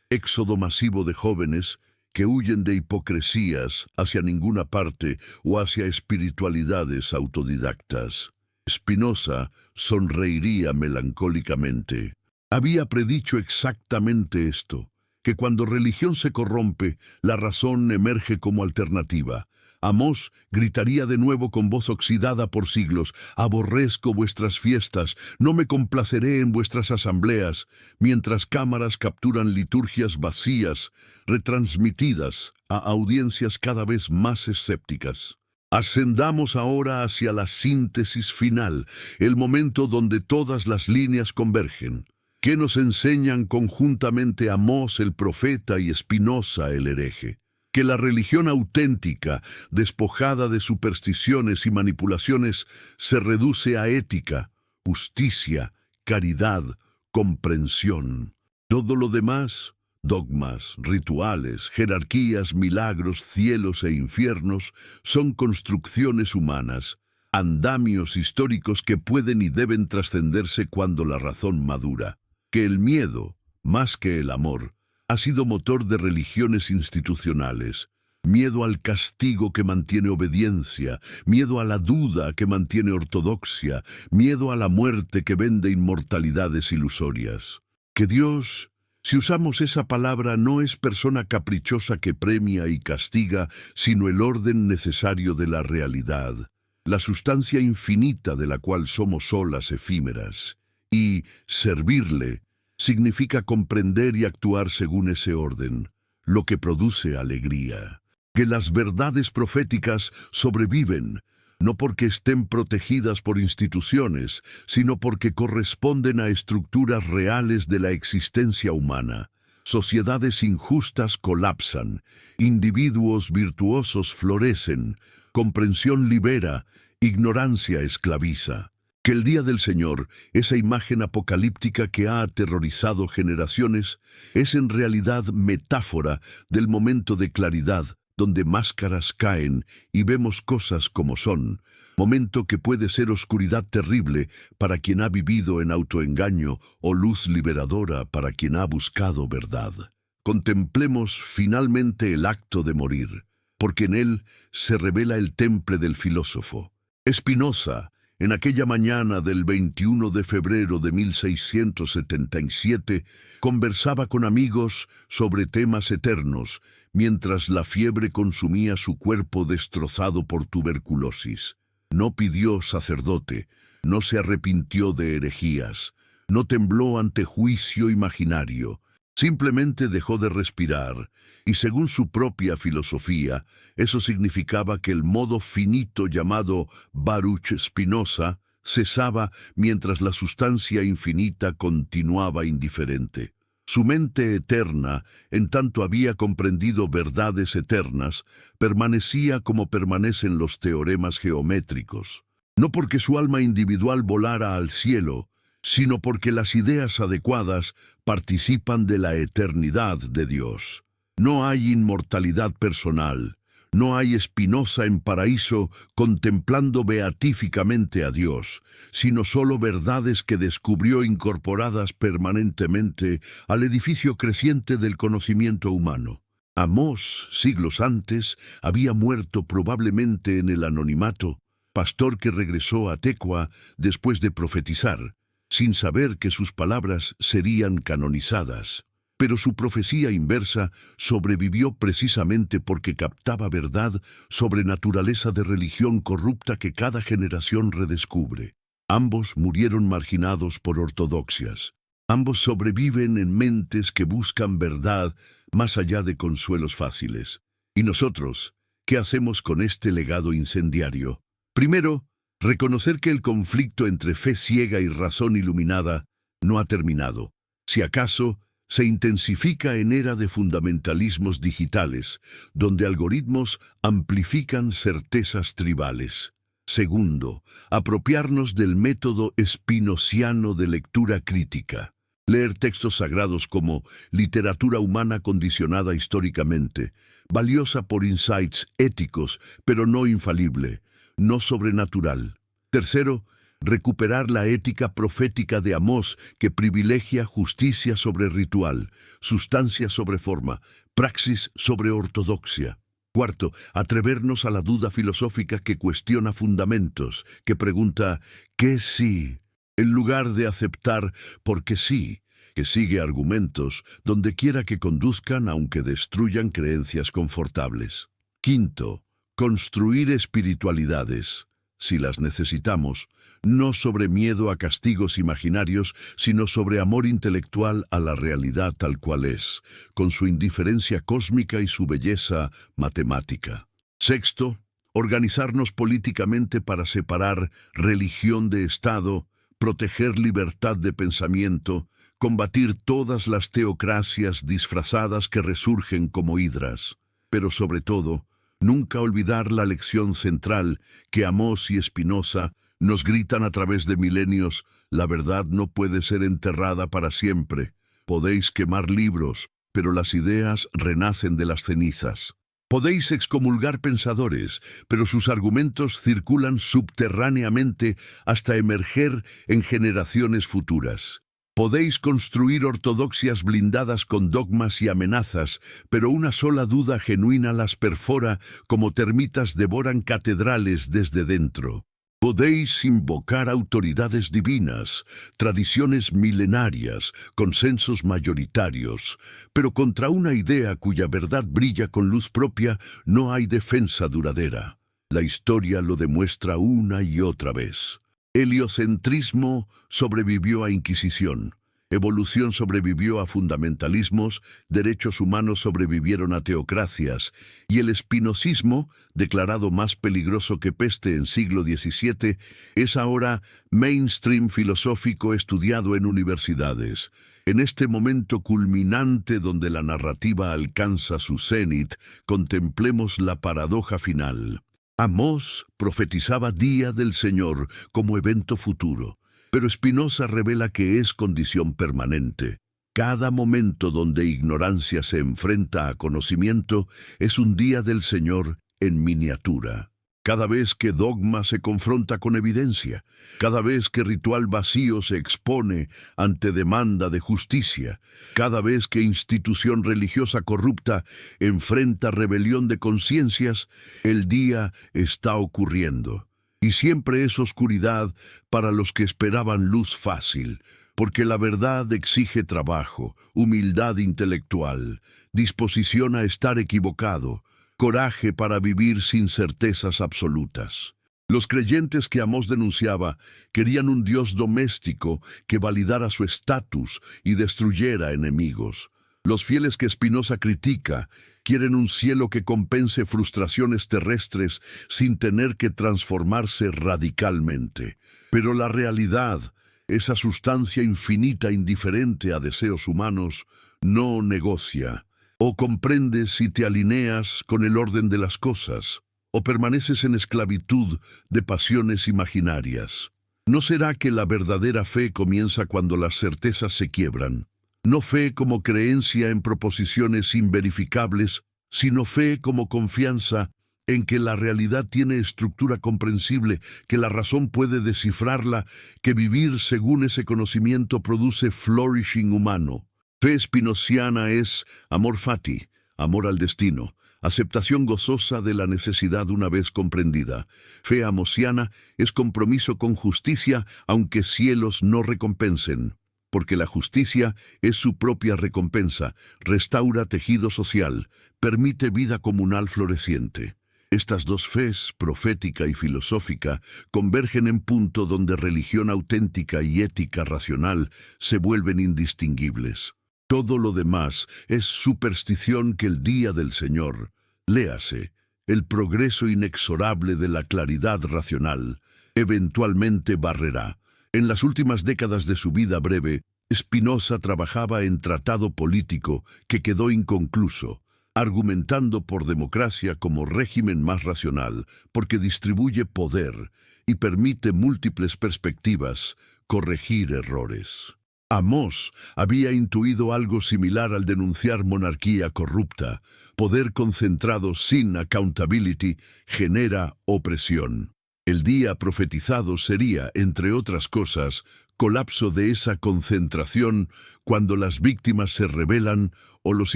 éxodo masivo de jóvenes que huyen de hipocresías hacia ninguna parte o hacia espiritualidades autodidactas. Spinoza sonreiría melancólicamente. Había predicho exactamente esto, que cuando religión se corrompe, la razón emerge como alternativa. Amós gritaría de nuevo con voz oxidada por siglos: aborrezco vuestras fiestas, no me complaceré en vuestras asambleas, mientras cámaras capturan liturgias vacías, retransmitidas a audiencias cada vez más escépticas. Ascendamos ahora hacia la síntesis final, el momento donde todas las líneas convergen. ¿Qué nos enseñan conjuntamente Amós el profeta y Spinoza el hereje? Que la religión auténtica, despojada de supersticiones y manipulaciones, se reduce a ética, justicia, caridad, comprensión. Todo lo demás, dogmas, rituales, jerarquías, milagros, cielos e infiernos, son construcciones humanas, andamios históricos que pueden y deben trascenderse cuando la razón madura. Que el miedo, más que el amor, ha sido motor de religiones institucionales. Miedo al castigo que mantiene obediencia, miedo a la duda que mantiene ortodoxia, miedo a la muerte que vende inmortalidades ilusorias. Que Dios, si usamos esa palabra, no es persona caprichosa que premia y castiga, sino el orden necesario de la realidad, la sustancia infinita de la cual somos olas efímeras. Y servirle significa comprender y actuar según ese orden, lo que produce alegría. Que las verdades proféticas sobreviven, no porque estén protegidas por instituciones, sino porque corresponden a estructuras reales de la existencia humana. Sociedades injustas colapsan, individuos virtuosos florecen, comprensión libera, ignorancia esclaviza. Que el día del Señor, esa imagen apocalíptica que ha aterrorizado generaciones, es en realidad metáfora del momento de claridad, donde máscaras caen y vemos cosas como son, momento que puede ser oscuridad terrible para quien ha vivido en autoengaño o luz liberadora para quien ha buscado verdad. Contemplemos finalmente el acto de morir, porque en él se revela el temple del filósofo. Spinoza, en aquella mañana del 21 de febrero de 1677, conversaba con amigos sobre temas eternos, mientras la fiebre consumía su cuerpo destrozado por tuberculosis. No pidió sacerdote, no se arrepintió de herejías, no tembló ante juicio imaginario, simplemente dejó de respirar, y según su propia filosofía, eso significaba que el modo finito llamado Baruch Spinoza cesaba mientras la sustancia infinita continuaba indiferente. Su mente eterna, en tanto había comprendido verdades eternas, permanecía como permanecen los teoremas geométricos. No porque su alma individual volara al cielo, sino porque las ideas adecuadas participan de la eternidad de Dios. No hay inmortalidad personal, no hay Spinoza en paraíso contemplando beatíficamente a Dios, sino solo verdades que descubrió incorporadas permanentemente al edificio creciente del conocimiento humano. Amós, siglos antes, había muerto probablemente en el anonimato, pastor que regresó a Tecoa después de profetizar, sin saber que sus palabras serían canonizadas. Pero su profecía inversa sobrevivió precisamente porque captaba verdad sobre naturaleza de religión corrupta que cada generación redescubre. Ambos murieron marginados por ortodoxias. Ambos sobreviven en mentes que buscan verdad más allá de consuelos fáciles. ¿Y nosotros, qué hacemos con este legado incendiario? Primero, reconocer que el conflicto entre fe ciega y razón iluminada no ha terminado. Si acaso, se intensifica en era de fundamentalismos digitales, donde algoritmos amplifican certezas tribales. Segundo, apropiarnos del método espinociano de lectura crítica. Leer textos sagrados como literatura humana condicionada históricamente, valiosa por insights éticos, pero no infalible, no sobrenatural. Tercero, recuperar la ética profética de Amós que privilegia justicia sobre ritual, sustancia sobre forma, praxis sobre ortodoxia. Cuarto, atrevernos a la duda filosófica que cuestiona fundamentos, que pregunta ¿qué sí? En lugar de aceptar porque sí, que sigue argumentos donde quiera que conduzcan aunque destruyan creencias confortables. Quinto, construir espiritualidades, si las necesitamos, no sobre miedo a castigos imaginarios, sino sobre amor intelectual a la realidad tal cual es, con su indiferencia cósmica y su belleza matemática. Sexto, organizarnos políticamente para separar religión de Estado, proteger libertad de pensamiento, combatir todas las teocracias disfrazadas que resurgen como hidras, pero sobre todo, nunca olvidar la lección central que Amós y Spinoza nos gritan a través de milenios: la verdad no puede ser enterrada para siempre. Podéis quemar libros, pero las ideas renacen de las cenizas. Podéis excomulgar pensadores, pero sus argumentos circulan subterráneamente hasta emerger en generaciones futuras. Podéis construir ortodoxias blindadas con dogmas y amenazas, pero una sola duda genuina las perfora como termitas devoran catedrales desde dentro. Podéis invocar autoridades divinas, tradiciones milenarias, consensos mayoritarios, pero contra una idea cuya verdad brilla con luz propia no hay defensa duradera. La historia lo demuestra una y otra vez. Heliocentrismo sobrevivió a Inquisición. Evolución sobrevivió a fundamentalismos, derechos humanos sobrevivieron a teocracias, y el espinozismo, declarado más peligroso que peste en siglo XVII, es ahora mainstream filosófico estudiado en universidades. En este momento culminante donde la narrativa alcanza su cenit, contemplemos la paradoja final. Amós profetizaba Día del Señor como evento futuro. Pero Spinoza revela que es condición permanente. Cada momento donde ignorancia se enfrenta a conocimiento es un día del Señor en miniatura. Cada vez que dogma se confronta con evidencia, cada vez que ritual vacío se expone ante demanda de justicia, cada vez que institución religiosa corrupta enfrenta rebelión de conciencias, el día está ocurriendo. Y siempre es oscuridad para los que esperaban luz fácil, porque la verdad exige trabajo, humildad intelectual, disposición a estar equivocado, coraje para vivir sin certezas absolutas. Los creyentes que Amós denunciaba querían un Dios doméstico que validara su estatus y destruyera enemigos. Los fieles que Spinoza critica quieren un cielo que compense frustraciones terrestres sin tener que transformarse radicalmente. Pero la realidad, esa sustancia infinita indiferente a deseos humanos, no negocia. O comprendes si te alineas con el orden de las cosas, o permaneces en esclavitud de pasiones imaginarias. ¿No será que la verdadera fe comienza cuando las certezas se quiebran? No fe como creencia en proposiciones inverificables, sino fe como confianza en que la realidad tiene estructura comprensible, que la razón puede descifrarla, que vivir según ese conocimiento produce flourishing humano. Fe spinoziana es amor fati, amor al destino, aceptación gozosa de la necesidad una vez comprendida. Fe amosiana es compromiso con justicia, aunque cielos no recompensen, porque la justicia es su propia recompensa, restaura tejido social, permite vida comunal floreciente. Estas dos fes, profética y filosófica, convergen en punto donde religión auténtica y ética racional se vuelven indistinguibles. Todo lo demás es superstición que el día del Señor, léase, el progreso inexorable de la claridad racional, eventualmente barrerá. En las últimas décadas de su vida breve, Spinoza trabajaba en tratado político que quedó inconcluso, argumentando por democracia como régimen más racional, porque distribuye poder y permite múltiples perspectivas, corregir errores. Amós había intuido algo similar al denunciar monarquía corrupta. Poder concentrado sin accountability genera opresión. El día profetizado sería, entre otras cosas, colapso de esa concentración cuando las víctimas se rebelan o los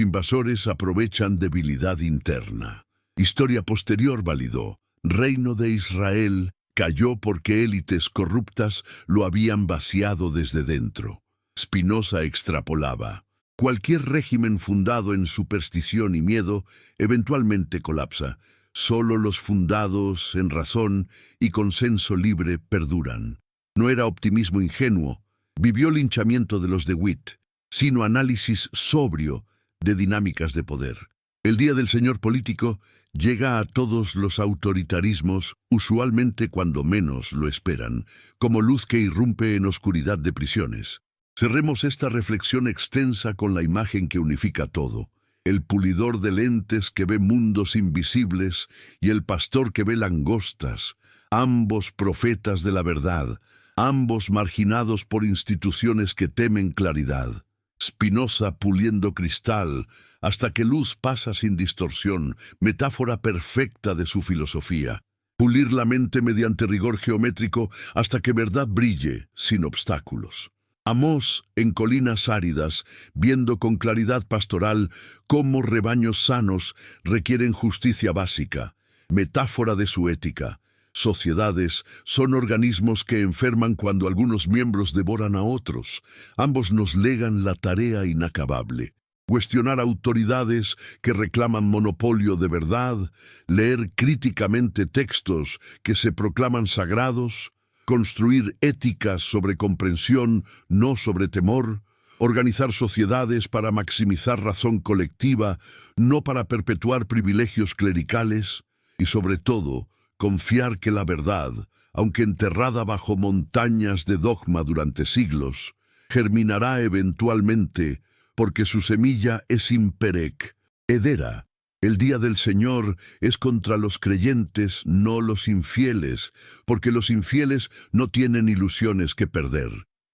invasores aprovechan debilidad interna. Historia posterior validó. Reino de Israel cayó porque élites corruptas lo habían vaciado desde dentro. Spinoza extrapolaba. Cualquier régimen fundado en superstición y miedo eventualmente colapsa. Solo los fundados en razón y consenso libre perduran. No era optimismo ingenuo, vivió linchamiento de los DeWitt, sino análisis sobrio de dinámicas de poder. El día del señor político llega a todos los autoritarismos, usualmente cuando menos lo esperan, como luz que irrumpe en oscuridad de prisiones. Cerremos esta reflexión extensa con la imagen que unifica todo. El pulidor de lentes que ve mundos invisibles y el pastor que ve langostas, ambos profetas de la verdad, ambos marginados por instituciones que temen claridad. Spinoza puliendo cristal hasta que luz pasa sin distorsión, metáfora perfecta de su filosofía. Pulir la mente mediante rigor geométrico hasta que verdad brille sin obstáculos. Amós, en colinas áridas, viendo con claridad pastoral cómo rebaños sanos requieren justicia básica, metáfora de su ética. Sociedades son organismos que enferman cuando algunos miembros devoran a otros. Ambos nos legan la tarea inacabable. Cuestionar autoridades que reclaman monopolio de verdad, leer críticamente textos que se proclaman sagrados, construir éticas sobre comprensión, no sobre temor, organizar sociedades para maximizar razón colectiva, no para perpetuar privilegios clericales, y sobre todo, confiar que la verdad, aunque enterrada bajo montañas de dogma durante siglos, germinará eventualmente porque su semilla es imperec, hedera. El día del Señor es contra los creyentes, no los infieles, porque los infieles no tienen ilusiones que perder.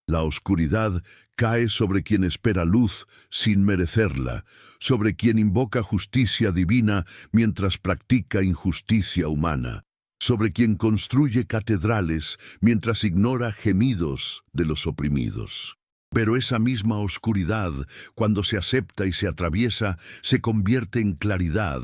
La oscuridad cae sobre quien espera luz sin merecerla, sobre quien invoca justicia divina mientras practica injusticia humana, sobre quien construye catedrales mientras ignora gemidos de los oprimidos. Pero esa misma oscuridad, cuando se acepta y se atraviesa, se convierte en claridad,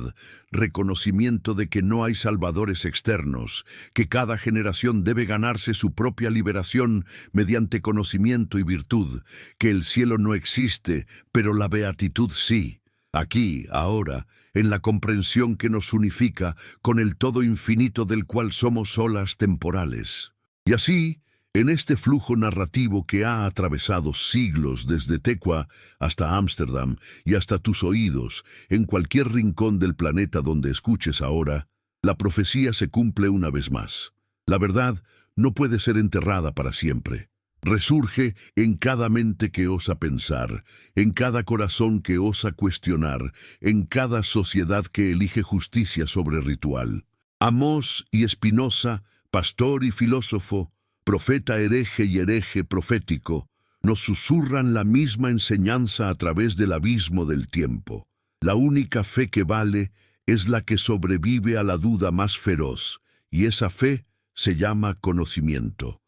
reconocimiento de que no hay salvadores externos, que cada generación debe ganarse su propia liberación mediante conocimiento y virtud, que el cielo no existe, pero la beatitud sí. Aquí, ahora, en la comprensión que nos unifica con el todo infinito del cual somos olas temporales. Y así, en este flujo narrativo que ha atravesado siglos desde Tequa hasta Ámsterdam y hasta tus oídos, en cualquier rincón del planeta donde escuches ahora, la profecía se cumple una vez más. La verdad no puede ser enterrada para siempre. Resurge en cada mente que osa pensar, en cada corazón que osa cuestionar, en cada sociedad que elige justicia sobre ritual. Amós y Spinoza, pastor y filósofo, profeta hereje y hereje profético, nos susurran la misma enseñanza a través del abismo del tiempo. La única fe que vale es la que sobrevive a la duda más feroz, y esa fe se llama conocimiento.